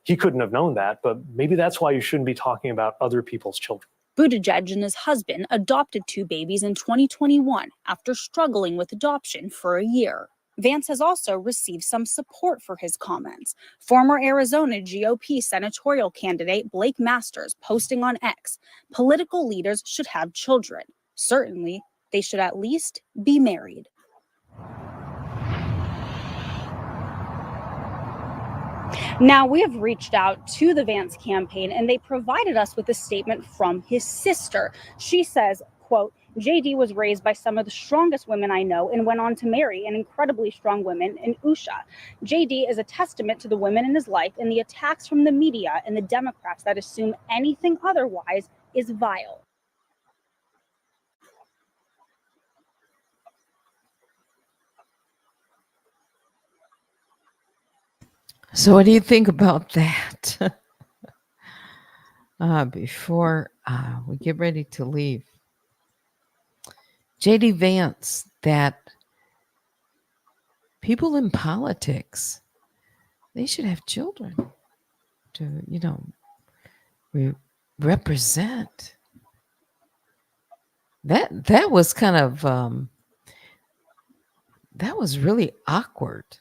He couldn't have known that, but maybe that's why you shouldn't be talking about other people's children. Buttigieg and his husband adopted 2 babies in 2021 after struggling with adoption for a year. Vance has also received some support for his comments. Former Arizona GOP senatorial candidate Blake Masters posting on X, "Political leaders should have children. Certainly, they should at least be married." Now, we have reached out to the Vance campaign and they provided us with a statement from his sister. She says, quote, "JD was raised by some of the strongest women I know and went on to marry an incredibly strong woman in Usha. JD is a testament to the women in his life, and the attacks from the media and the Democrats that assume anything otherwise is vile." So, what do you think about that? Before we get ready to leave, J.D. Vance, that people in politics, they should have children to, represent. That was kind of that was really awkward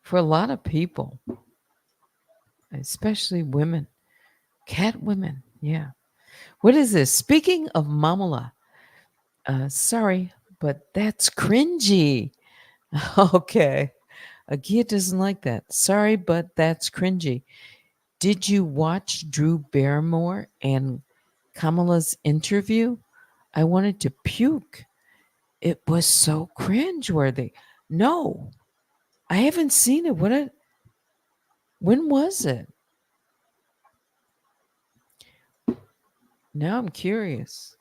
for a lot of people, especially women, cat women. Yeah. What is this? Speaking of Mamala, sorry, but that's cringy. Okay. Agia doesn't like that. Sorry, but that's cringy. Did you watch Drew Barrymore and Kamala's interview? I wanted to puke. It was so cringeworthy. No, I haven't seen it. When was it? Now I'm curious.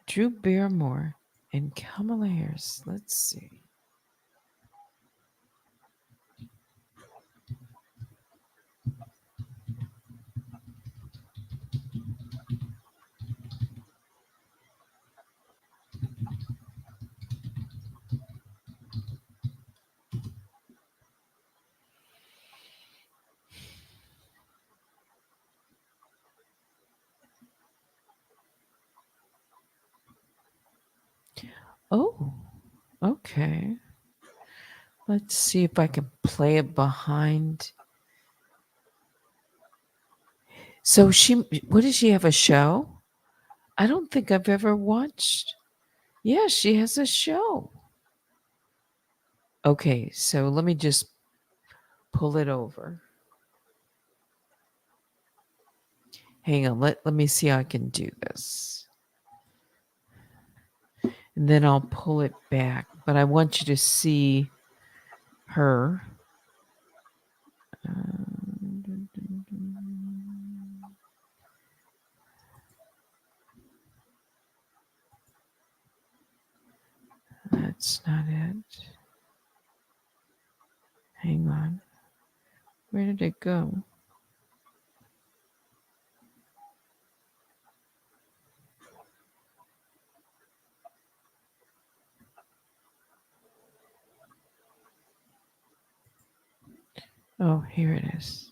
Drew Barrymore and Kamala Harris. Let's see. Oh, okay. Let's see if I can play it behind. So what does she have, a show? I don't think I've ever watched. Yeah, she has a show. Okay, so let me just pull it over. Hang on, let me see how I can do this. And then I'll pull it back. But I want you to see her. That's not it. Hang on. Where did it go? Oh, here it is.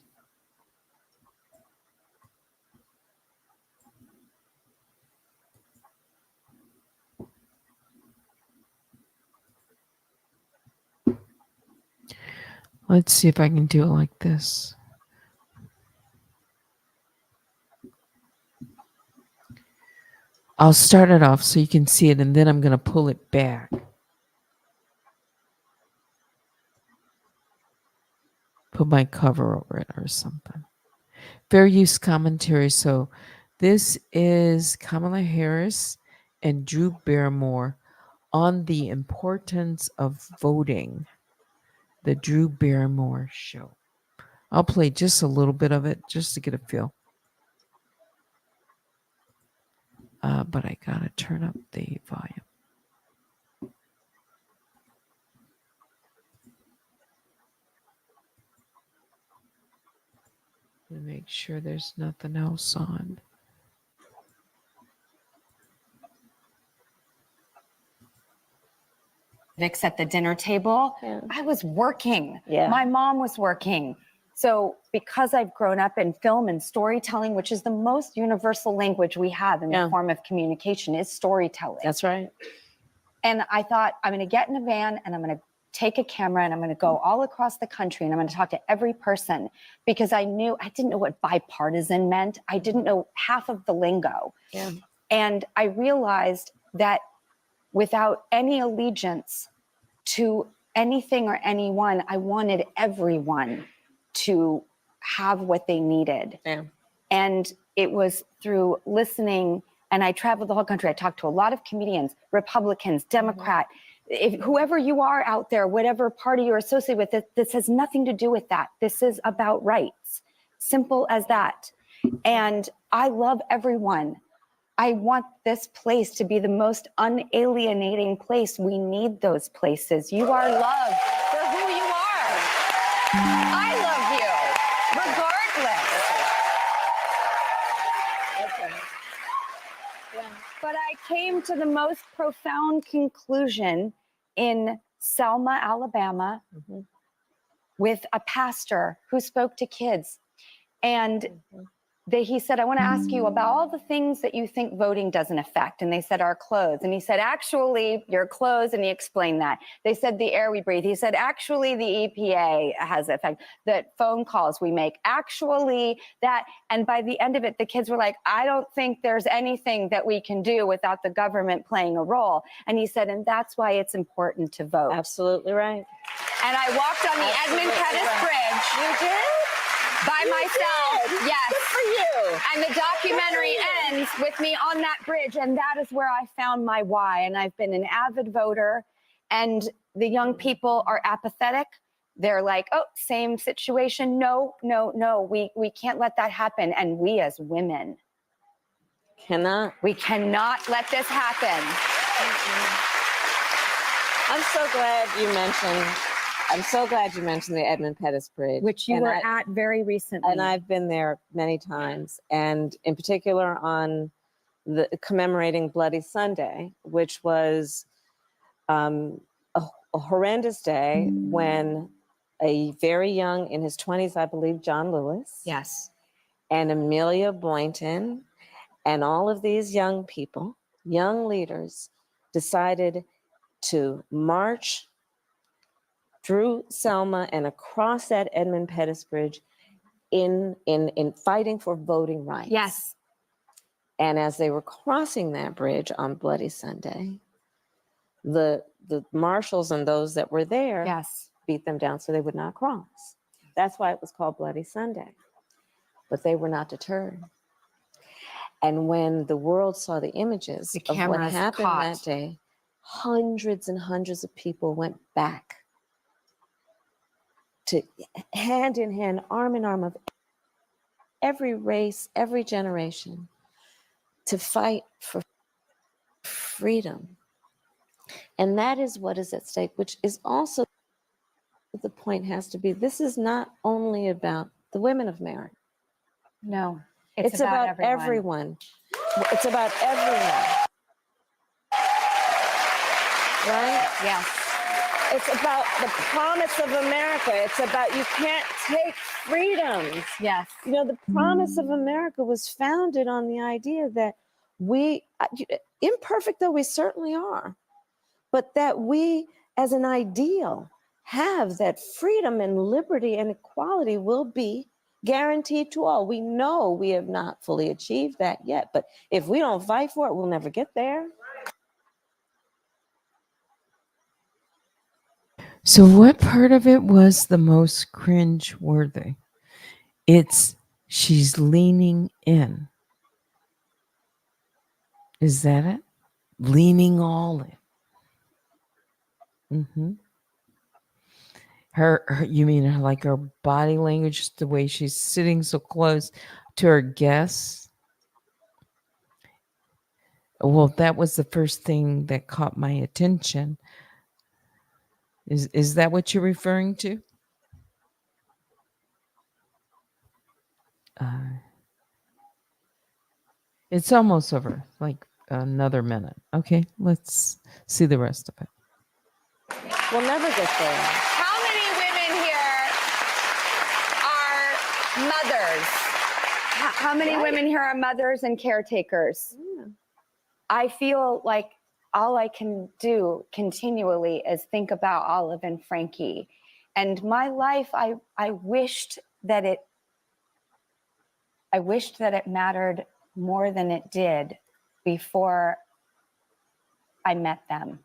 Let's see if I can do it like this. I'll start it off so you can see it, and then I'm going to pull it back. Put my cover over it or something. Fair use commentary. So this is Kamala Harris and Drew Barrymore on the importance of voting. The Drew Barrymore Show. I'll play just a little bit of it just to get a feel. But I gotta turn up the volume. And make sure there's nothing else on. At the dinner table, I was working. My mom was working. So because I've grown up in film and storytelling, which is the most universal language we have in the form of communication, is storytelling. That's right. And I thought, I'm going to get in a van and I'm going to take a camera and I'm going to go all across the country and I'm going to talk to every person, because I didn't know what bipartisan meant. I didn't know half of the lingo. And I realized that without any allegiance to anything or anyone, I wanted everyone to have what they needed. And it was through listening, and I traveled the whole country. I talked to a lot of comedians, Republicans, Democrat, whoever you are out there, whatever party you're associated with, this has nothing to do with that. This is about rights. Simple as that. And I love everyone. I want this place to be the most unalienating place. We need those places. You are loved for who you are. I love you, regardless. But I came to the most profound conclusion in Selma, Alabama, with a pastor who spoke to kids. And he said, I want to ask you about all the things that you think voting doesn't affect. And they said, our clothes. And he said, actually, your clothes. And he explained that. They said, the air we breathe. He said, actually, the EPA has an effect. The phone calls we make, actually that. And by the end of it, the kids were like, I don't think there's anything that we can do without the government playing a role. And he said, and that's why it's important to vote. Absolutely right. And I walked on the Edmund Pettus Bridge. You did? By myself, yes. Good for you. And the documentary ends with me on that bridge, and that is where I found my why. And I've been an avid voter, and the young people are apathetic. they're like, oh, same situation. No, no, no. We can't let that happen. And we as women we cannot let this happen. I'm so glad you mentioned the Edmund Pettus Bridge, Which you were at very recently. and I've been there many times, and in particular on the commemorating Bloody Sunday, which was a horrendous day when a very young, in his 20s, I believe, John Lewis, Yes. and Amelia Boynton, and all of these young people, young leaders, decided to march through Selma and across that Edmund Pettus Bridge in fighting for voting rights. Yes. And as they were crossing that bridge on Bloody Sunday, the marshals and those that were there Yes. beat them down so they would not cross. That's why it was called Bloody Sunday. But they were not deterred. And when the world saw the images The of what cameras happened caught. that day, hundreds and hundreds of people went back to hand in hand, arm in arm, of every race, every generation, to fight for freedom. And that is what is at stake, which is also the point has to be, this is not only about the women of America. No. It's about everyone. It's about everyone. Right? Yes. It's about the promise of America. It's about, you can't take freedoms. Yes. You know, the promise of America was founded on the idea that we, imperfect though we certainly are, but that we as an ideal have that freedom and liberty and equality will be guaranteed to all. We know we have not fully achieved that yet, but if we don't fight for it, we'll never get there. So, what part of it was the most cringe-worthy? It's she's leaning in. Is that it? Leaning all in. Her, you mean her, like her body language, the way she's sitting so close to her guests? Well, that was the first thing that caught my attention. Is that what you're referring to? It's almost over, like another minute. Okay, let's see the rest of it. We'll never get there. How many women here are mothers? How many women here are mothers and caretakers? Yeah. I feel like all I can do continually is think about Olive and Frankie. And my life, I wished that it mattered more than it did before I met them.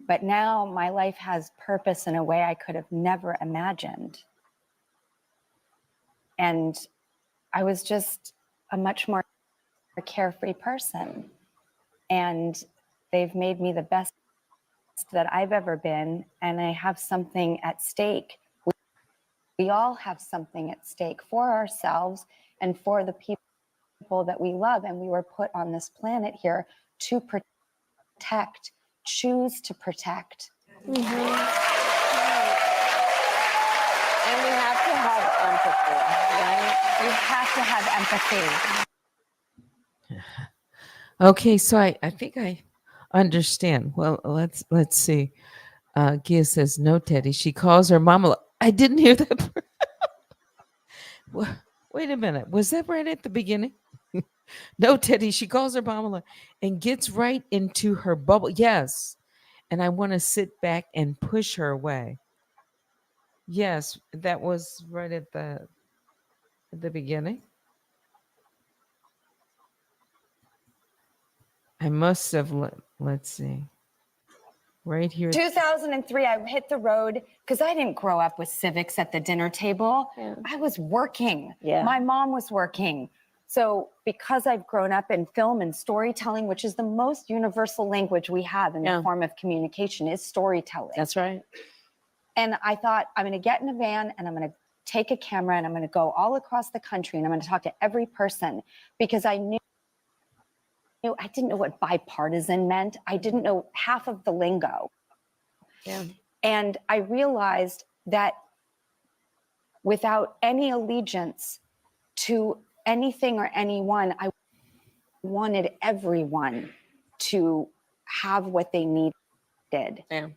But now my life has purpose in a way I could have never imagined. And I was just a much more carefree person. And they've made me the best that I've ever been. And I have something at stake. We all have something at stake for ourselves and for the people that we love. And we were put on this planet here to protect, choose to protect. And we have to have empathy, right? We have to have empathy. Okay, so I think I understand. Well, let's see. Gia says, no, Teddy. She calls her mama. I didn't hear that. Wait a minute. Was that right at the beginning? No, Teddy. She calls her mama and gets right into her bubble. Yes. And I want to sit back and push her away. Yes, that was right at the beginning. I must have, let's see, right here. 2003, I hit the road because I didn't grow up with civics at the dinner table. Yeah. I was working. Yeah. My mom was working. So because I've grown up in film and storytelling, which is the most universal language we have in the form of communication, is storytelling. That's right. And I thought, I'm going to get in a van and I'm going to take a camera and I'm going to go all across the country and I'm going to talk to every person, because I didn't know what bipartisan meant. I didn't know half of the lingo. Yeah. And I realized that without any allegiance to anything or anyone, I wanted everyone to have what they needed. Yeah.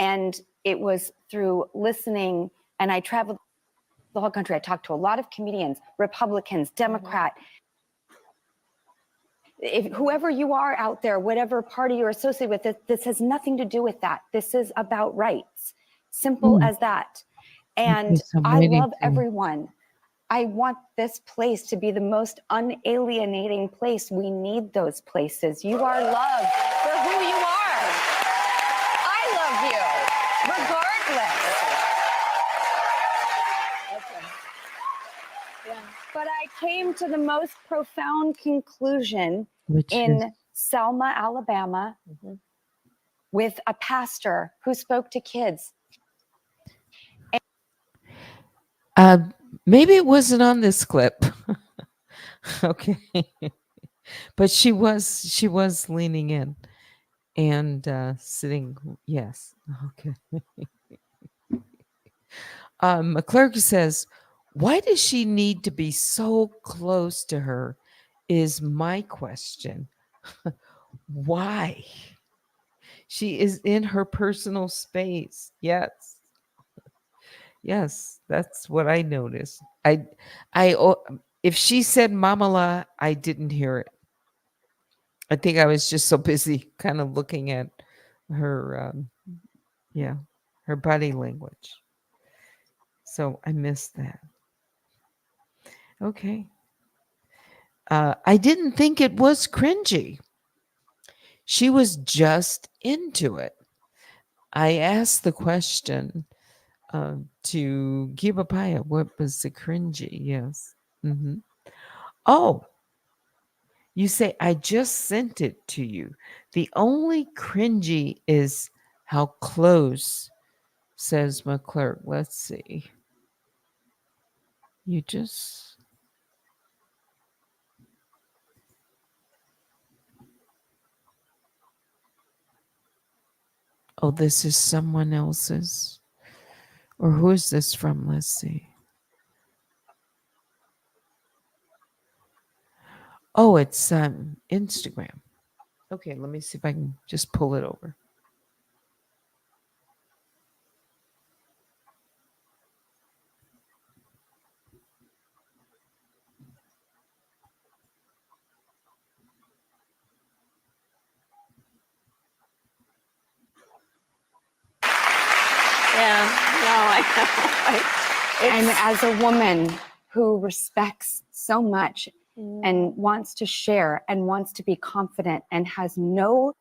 And it was through listening, and I traveled the whole country. I talked to a lot of comedians, Republicans, Democrat. If whoever you are out there, whatever party you're associated with, this has nothing to do with that. This is about rights. Simple as that. And Yes, I'm I waiting love for- everyone. I want this place to be the most unalienating place. We need those places. You are loved for who you are. I love you, regardless. But I came to the most profound conclusion Which is, in Selma, Alabama, with a pastor who spoke to kids. maybe it wasn't on this clip. Okay. But she was leaning in and sitting. Yes. Okay. McClurg says, why does she need to be so close to her is my question. Why? She is in her personal space. Yes. Yes, that's what I noticed. If she said Mamala, I didn't hear it. I think I was just so busy kind of looking at her, her body language. So I missed that. Okay. I didn't think it was cringy. She was just into it. I asked the question to Gibapaya, what was the cringy? Yes. Mm-hmm. Oh, you say, I just sent it to you. The only cringy is how close, says McClurk. Let's see. You just. Oh, this is someone else's. Or who is this from? Let's see. Oh, it's Instagram. Okay, let me see if I can just pull it over. Yeah. No, I know. And as a woman who respects so much and wants to share and wants to be confident and has no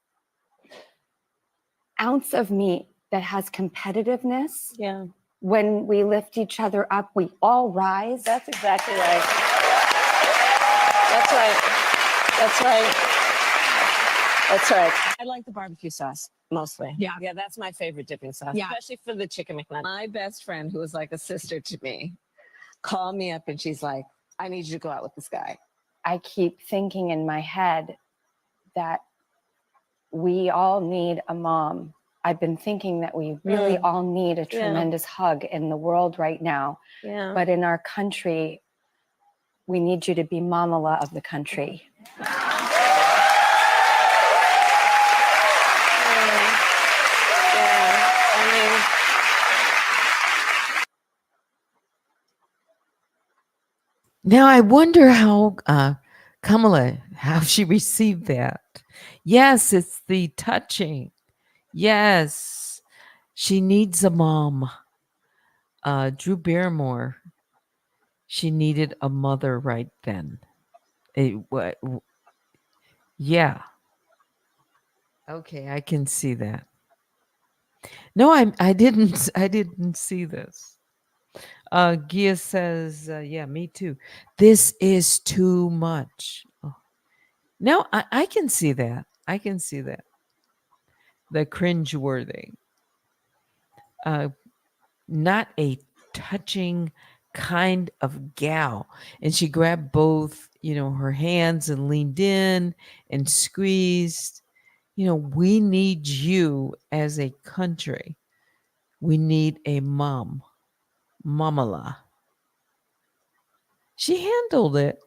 ounce of me that has competitiveness, Yeah. when we lift each other up, we all rise. That's exactly right. That's right. That's right. That's right. I like the barbecue sauce mostly. Yeah. Yeah, that's my favorite dipping sauce, Yeah. especially for the chicken McNugget. My best friend, who was like a sister to me, called me up and she's like, I need you to go out with this guy. I keep thinking in my head that we all need a mom. I've been thinking that we really all need a tremendous hug in the world right now. Yeah. But in our country, we need you to be Mamala of the country. Now I wonder how Kamala, how she received that. Yes, it's the touching. Yes, she needs a mom. Drew Barrymore, she needed a mother right then. Yeah. Okay, I can see that. No, I didn't see this. Gia says, yeah, me too. This is too much. Oh. No, I can see that. I can see that. The cringeworthy. not a touching kind of gal. And she grabbed both, her hands and leaned in and squeezed. We need you as a country. We need a mom, Mamala. She handled it.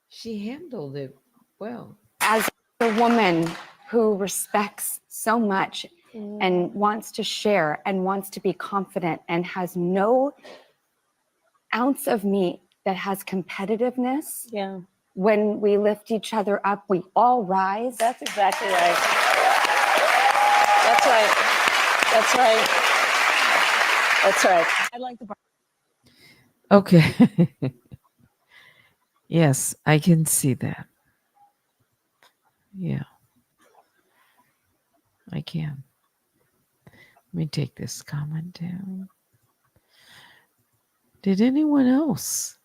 She handled it well. As a woman who respects so much and wants to share and wants to be confident and has no ounce of me that has competitiveness. Yeah. When we lift each other up, we all rise. That's exactly right. That's right. That's right. That's right. I'd like to. Okay. Yes, I can see that. Yeah. I can. Let me take this comment down. Did anyone else?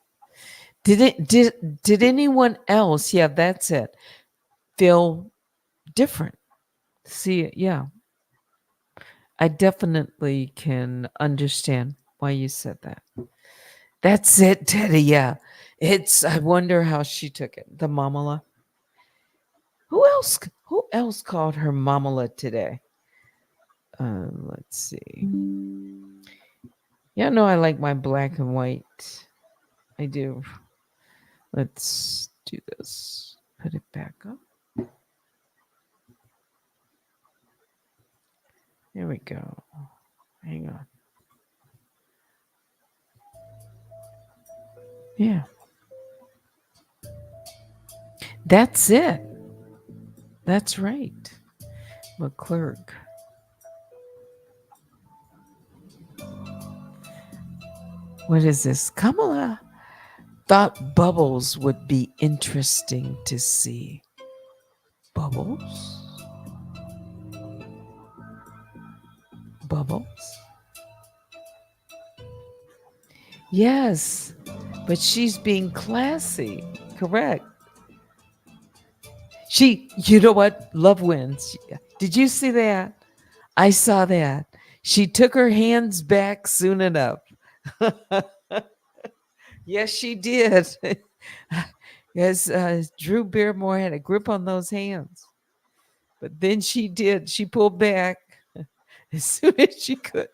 Did anyone else? Yeah, that's it. Feel different. See it, yeah. I definitely can understand why you said that. That's it, Teddy. Yeah. I wonder how she took it. The mamala. Who else called her mamala today? Let's see. Yeah, no, I like my black and white. I do. Let's do this. Put it back up. There we go. Hang on. Yeah. That's it. That's right. McClurg. What is this? Kamala thought bubbles would be interesting to see. Bubbles? Bubbles? Yes, but she's being classy. Correct. You know what? Love wins. Did you see that? I saw that. She took her hands back soon enough. Yes, she did. Yes, Drew Barrymore had a grip on those hands. But then she did. She pulled back as soon as she could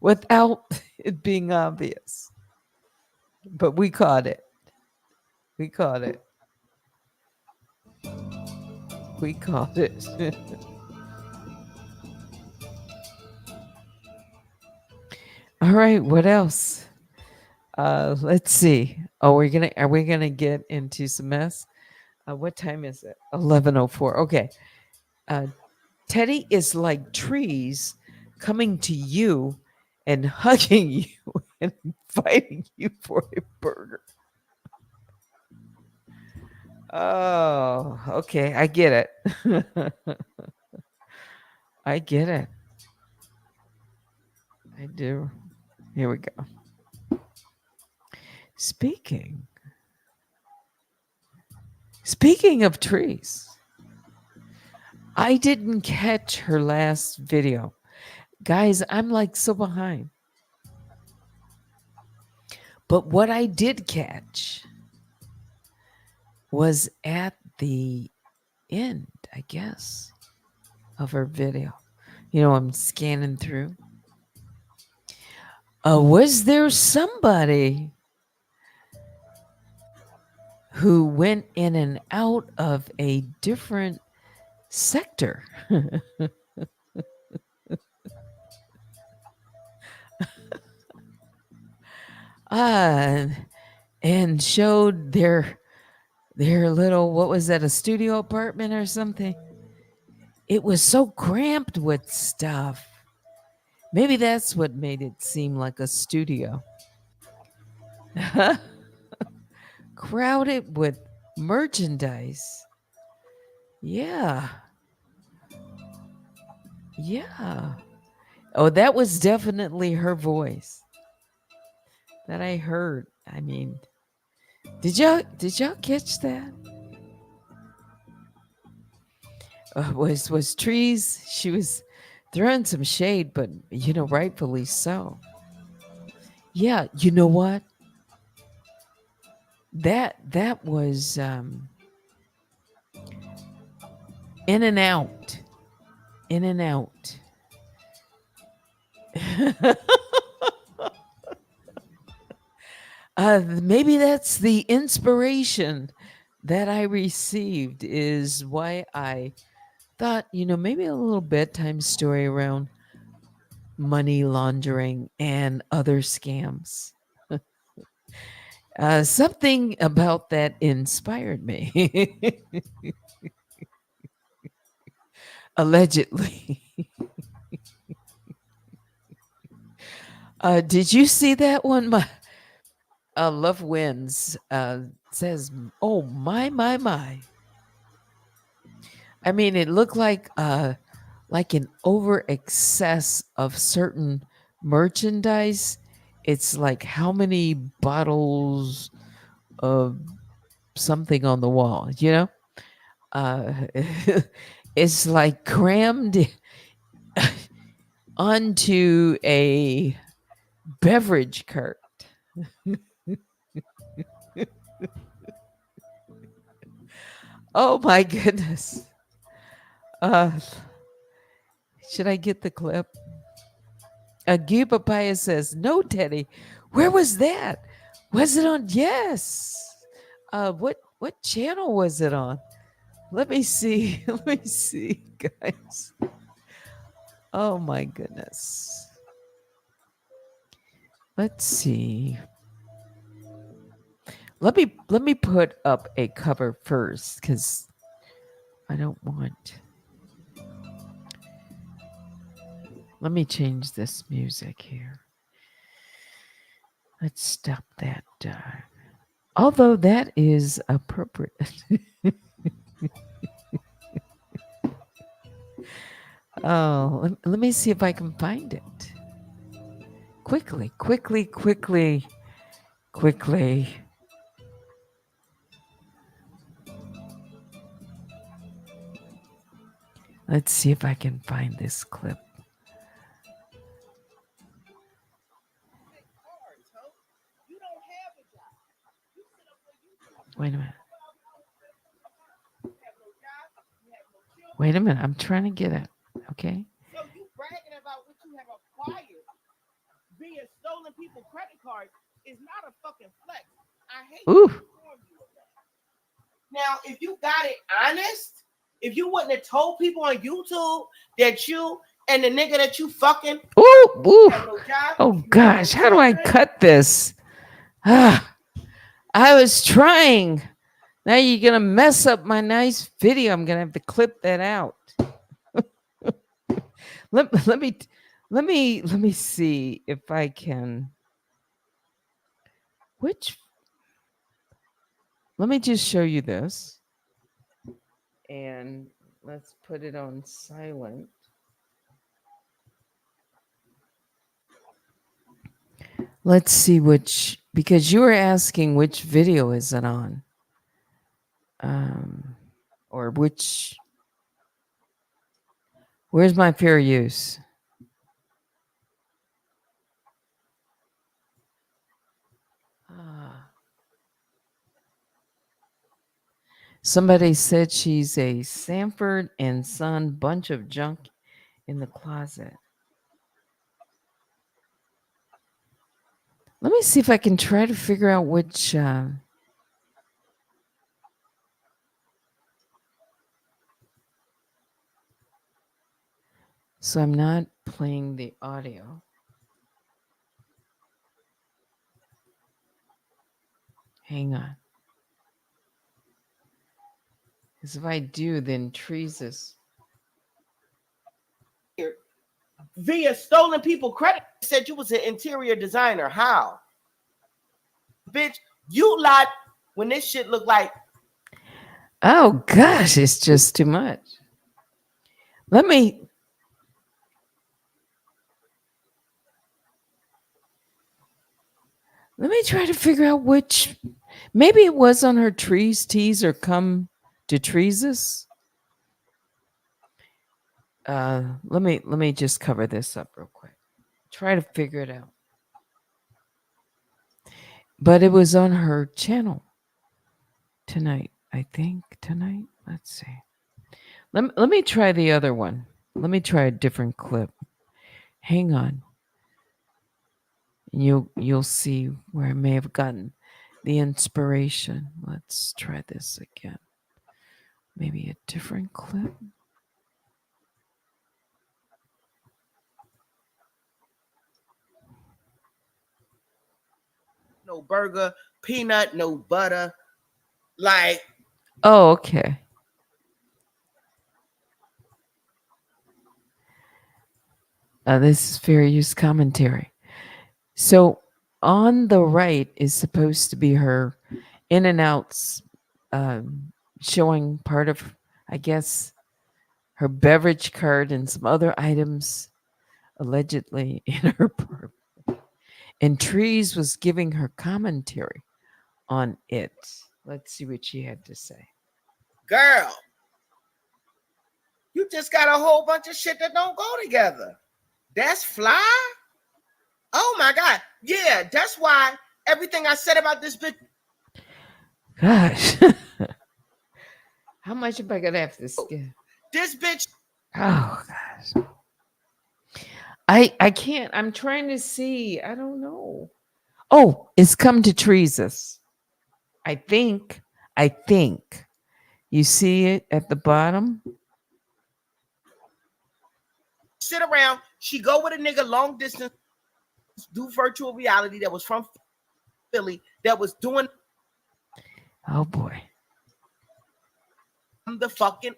without it being obvious. But we caught it. We caught it. We caught it. All right, what else? Let's see. Are we gonna get into some mess? What time is it? 11:04. Okay. Teddy is like trees coming to you and hugging you and inviting you for a burger. Oh, okay. I get it. I get it. I do. Here we go. Speaking of trees, I didn't catch her last video. Guys, I'm like so behind. But what I did catch was at the end, I guess, of her video. I'm scanning through. Was there somebody who went in and out of a different sector? And showed their little, what was that, a studio apartment or something? It was so cramped with stuff. Maybe that's what made it seem like a studio. Crowded with merchandise. Yeah. Yeah. Oh, that was definitely her voice that I heard. I mean, did y'all catch that? Was trees? She was throwing some shade, but rightfully so. Yeah, you know what? That was in and out. In and out. Maybe that's the inspiration that I received, is why I thought, maybe a little bedtime story around money laundering and other scams. Something about that inspired me. Allegedly. Did you see that one? My Love Wins says, "Oh my." I mean, it looked like an over excess of certain merchandise. It's like how many bottles of something on the wall, it's like crammed onto a beverage cart. Oh my goodness. Should I get the clip? Guy Papaya says, "No, Teddy. Where was that? Was it on?" Yes. What channel was it on? Let me see. Let me see, guys. Oh my goodness. Let's see. Let me put up a cover first, because I don't want. Let me change this music here. Let's stop that. Although that is appropriate. Oh, let me see if I can find it. Quickly. Let's see if I can find this clip. Wait a minute. Wait a minute. I'm trying to get it. Okay. So you bragging about what you have acquired via stolen people's credit cards is not a fucking flex. I hate Ooh. to inform you of that. Now, if you got it honest, if you wouldn't have told people on YouTube that you and the nigga that you fucking Ooh. have no job, Oh you have gosh, no how do I children, cut this? I was trying. Now you're gonna mess up my nice video. I'm gonna have to clip that out. let me see if I can. Let me just show you this. And let's put it on silent. Let's see because you were asking which video is it on. Or where's my fair use? Somebody said she's a Sanford and Son bunch of junk in the closet. Let me see if I can try to figure out which. So I'm not playing the audio. Hang on. Because if I do, then Treesus. via stolen people credit. Said you was an interior designer. How? Bitch, you lied when this shit looked like. Oh gosh, it's just too much. Let me try to figure out which. Maybe it was on her Trees Teas or Come to Treesus. let me just cover this up real quick. Try to figure it out. But it was on her channel tonight. I think tonight. Let's see. Let me try the other one. Let me try a different clip. Hang on. You'll see where I may have gotten the inspiration. Let's try this again. Maybe a different clip. No burger, peanut, no butter. Like, Oh, okay. This is fair use commentary. So on the right is supposed to be her in and outs, showing part of, I guess, her beverage cart and some other items allegedly in her apartment. And Trees was giving her commentary on it. Let's see what she had to say. girl, you just got a whole bunch of shit that don't go together. That's fly? Oh my God. Yeah, that's why everything I said about this bitch. Gosh. How much am I going to have to skip? This bitch. Oh, gosh. I can't. I'm trying to see. I don't know. Oh, it's come to Treesus. I think. You see it at the bottom? Sit around. She go with a nigga long distance, do virtual reality that was from Philly, that was doing. Oh, boy. The fucking.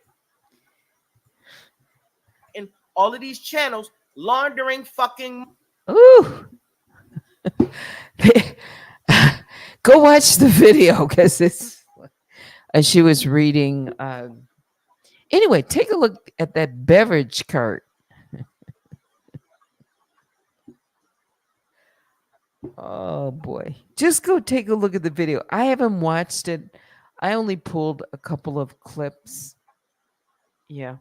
And all of these channels laundering fucking. Ooh. Go watch the video because it's. She was reading. Anyway, take a look at that beverage cart. Oh boy. Just go take a look at the video. I haven't watched it. I only pulled a couple of clips. Yeah.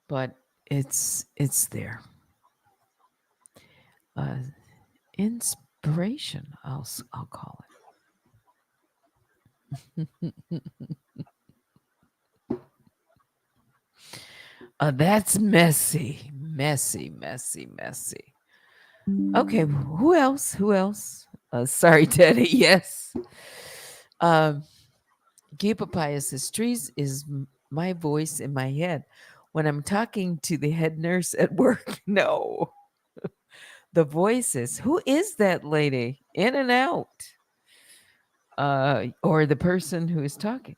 But it's there. Inspiration, I'll call it. That's messy. Okay, who else? Sorry, Teddy. Yes. Guy Papaya says, Trees is my voice in my head when I'm talking to the head nurse at work. No. The voices. Who is that lady? In and out. Or the person who is talking.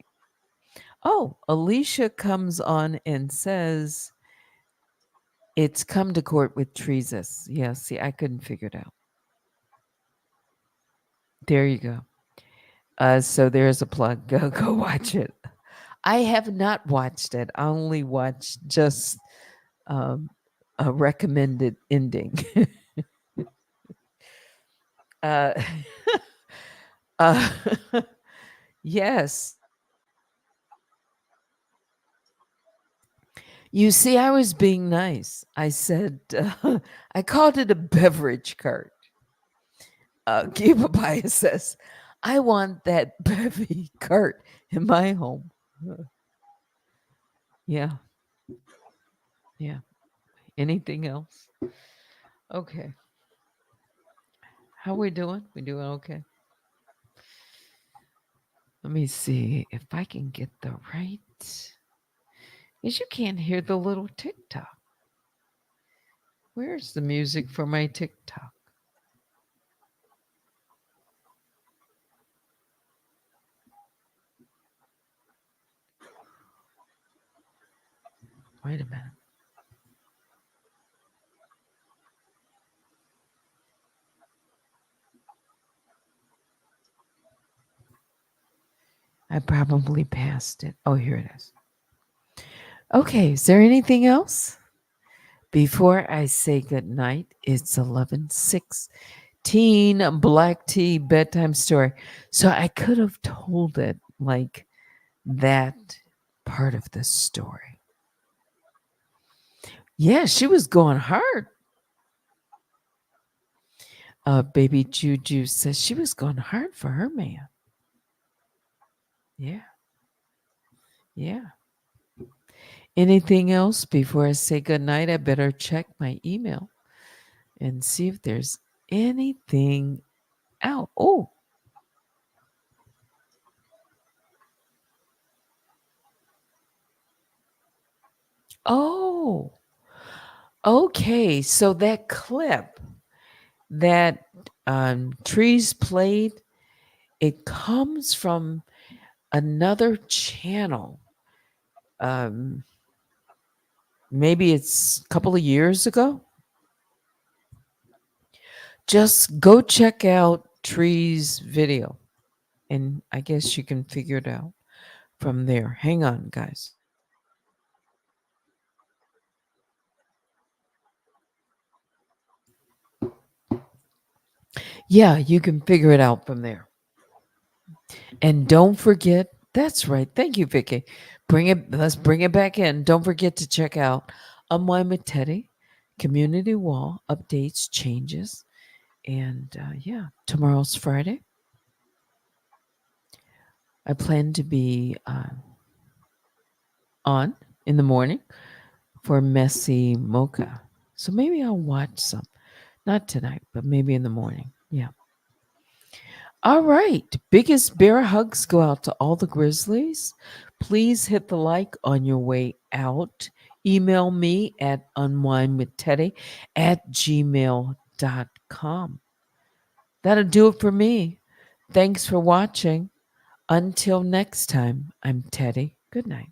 Oh, Alicia comes on and says, it's come to court with Treesus. Yeah, see, I couldn't figure it out. There you go. So there's a plug. Go watch it. I have not watched it. I only watched just a recommended ending. Yes. You see, I was being nice. I said, I called it a beverage cart. Guy Papaya says, I want that bevy cart in my home. Yeah. Anything else? Okay. How we doing? We doing okay? Let me see if I can get the right. Because you can't hear the little TikTok. Where's the music for my TikTok? Wait a minute. I probably passed it. Oh, here it is. Okay, is there anything else? Before I say good night, it's 11:16. BlackTea bedtime story. So I could have told it like that part of the story. Yeah, she was going hard. Baby Juju says she was going hard for her man. Yeah. Yeah. Anything else before I say goodnight? I better check my email and see if there's anything out. Oh, okay. So that clip that Trees played, it comes from another channel. Maybe it's a couple of years ago. Just go check out Trees' video, and I guess you can figure it out from there. Hang on, guys. Yeah, you can figure it out from there. And don't forget, that's right. Thank you, Vicky. Let's bring it back in. Don't forget to check out Unwine with Teddy, Community Wall, updates, changes. And yeah, tomorrow's Friday. I plan to be on in the morning for Messy Mocha. So maybe I'll watch some. Not tonight, but maybe in the morning. Yeah. All right. Biggest bear hugs go out to all the Grizzlies. Please hit the like on your way out. Email me at unwinewithteddy@gmail.com. That'll do it for me. Thanks for watching. Until next time, I'm Teddy. Good night.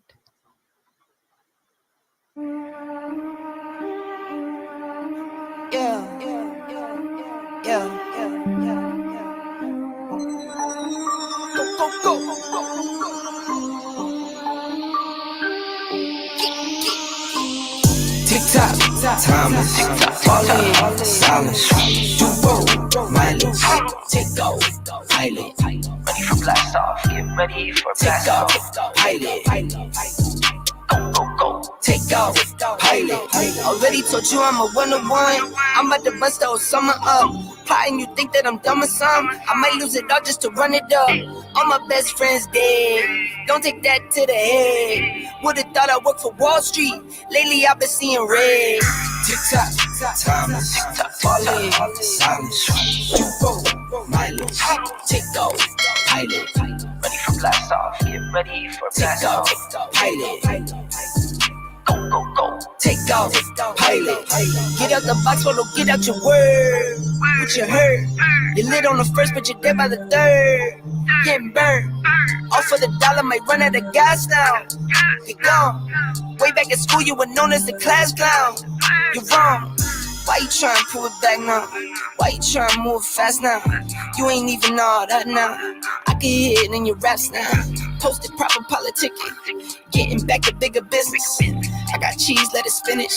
Tick-tock, timeless, falling, silence, do roll, mindless, take off, pilot, ready for blast off, get ready for blast off, pilot, go, take off, pilot, already told you I'm a one-on-one, I'm about to bust the whole summer up, plotting you think that I'm dumb or something, I might lose it all just to run it up, all my best friends dead, don't take that to the head, would've thought I worked for Wall Street, lately I've been seeing red, tick-tock, timeless, falling, silence, you roll, mindless, take off, pilot, ready for blast off, get ready for blast off, pilot, go, take off, pilot, get out the box, photo, get out your word, what you heard, you lit on the first, but you're dead by the third, getting burned, all for the dollar, might run out of gas now, get gone, way back at school, you were known as the class clown, you're wrong, why you trying to pull it back now, why you trying to move fast now, you ain't even all that now, I can hear it in your raps now, posted proper politicking, getting back to bigger business, I got cheese, lettuce, spinach,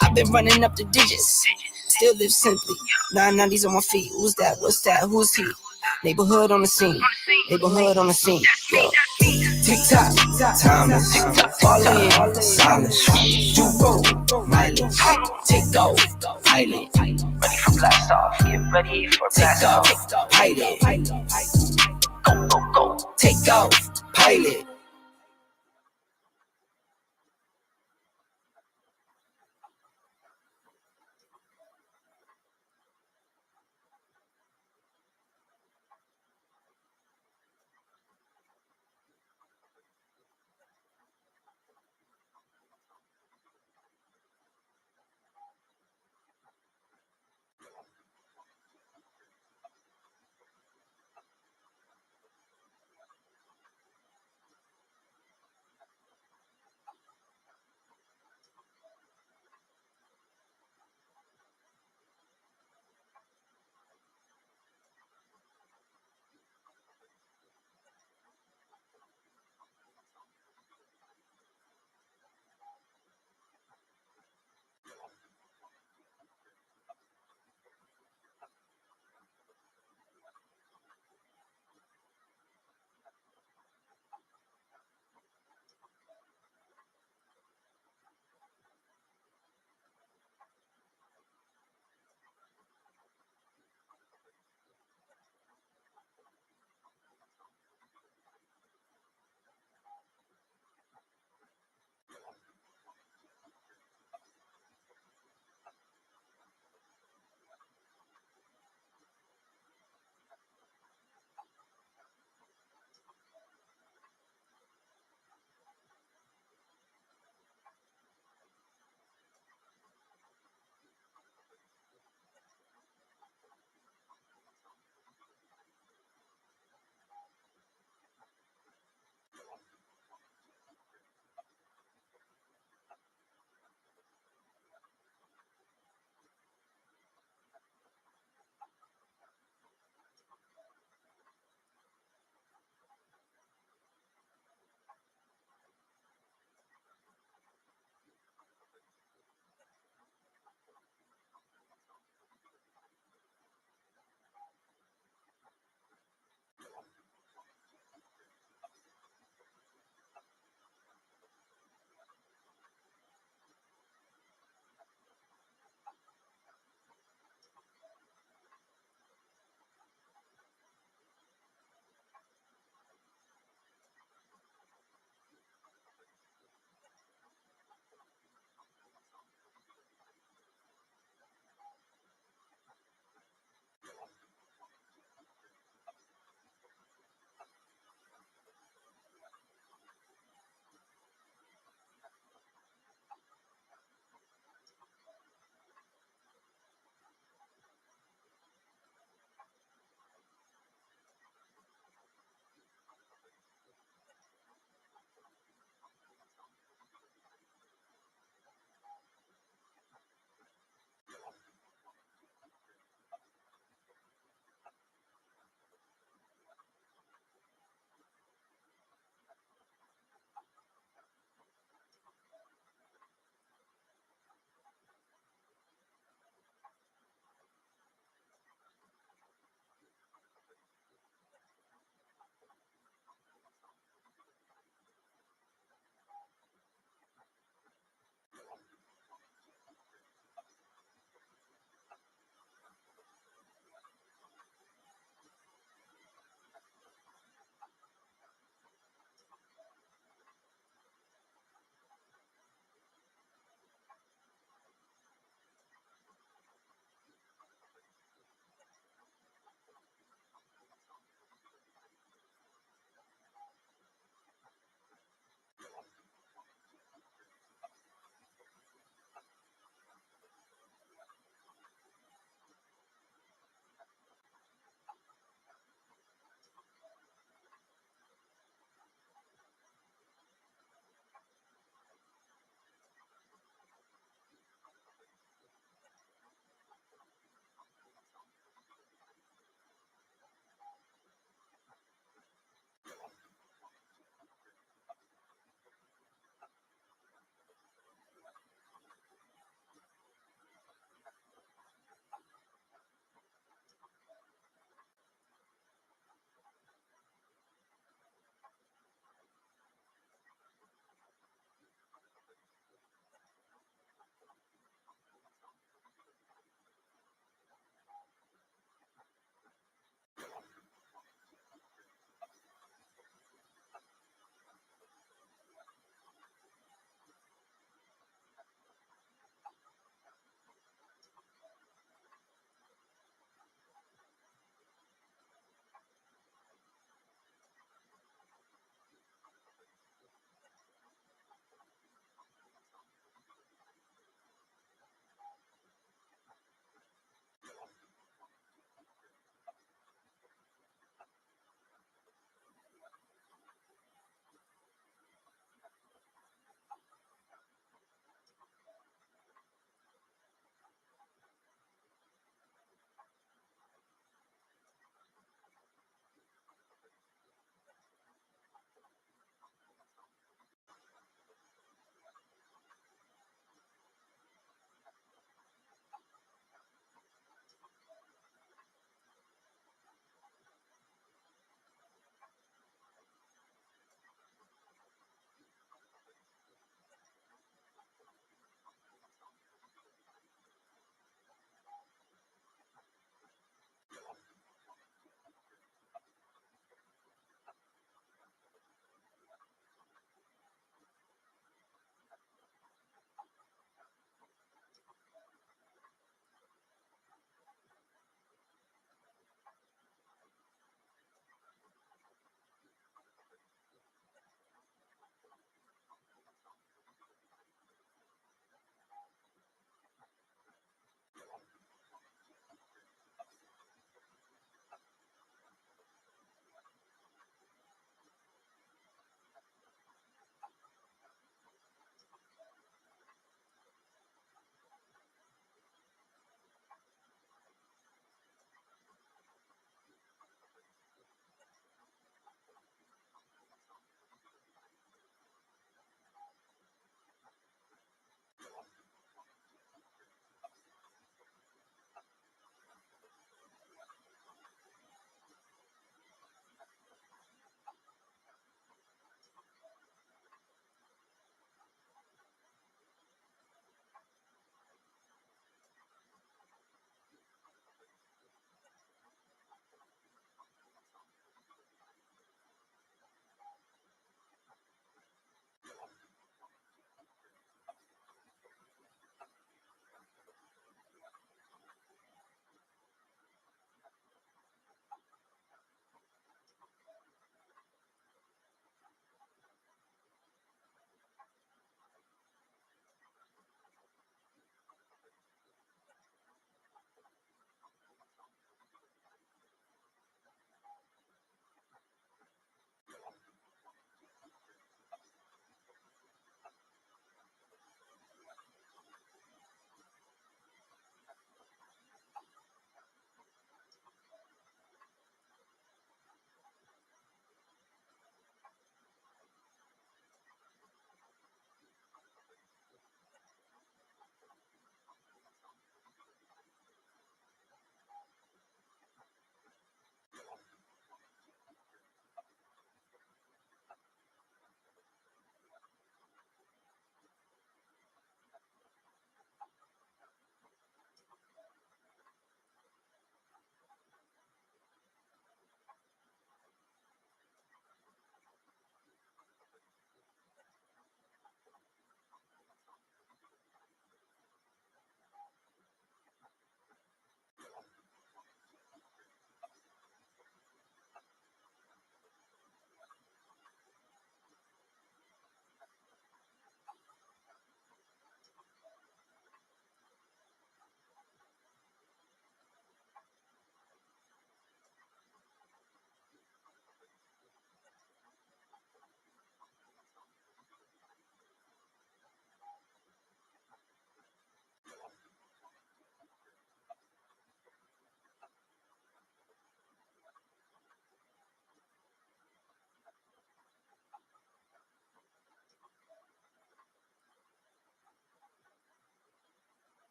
I've been running up the digits, still live simply, 990s on my feet, who's that, what's that, who's he, neighborhood on the scene, neighborhood on the scene, yo. Tick-tock, timeless, falling, silence, do roll, mindless, take off, pilot, ready for blast off, get ready for blast off, pilot, go, take off, pilot.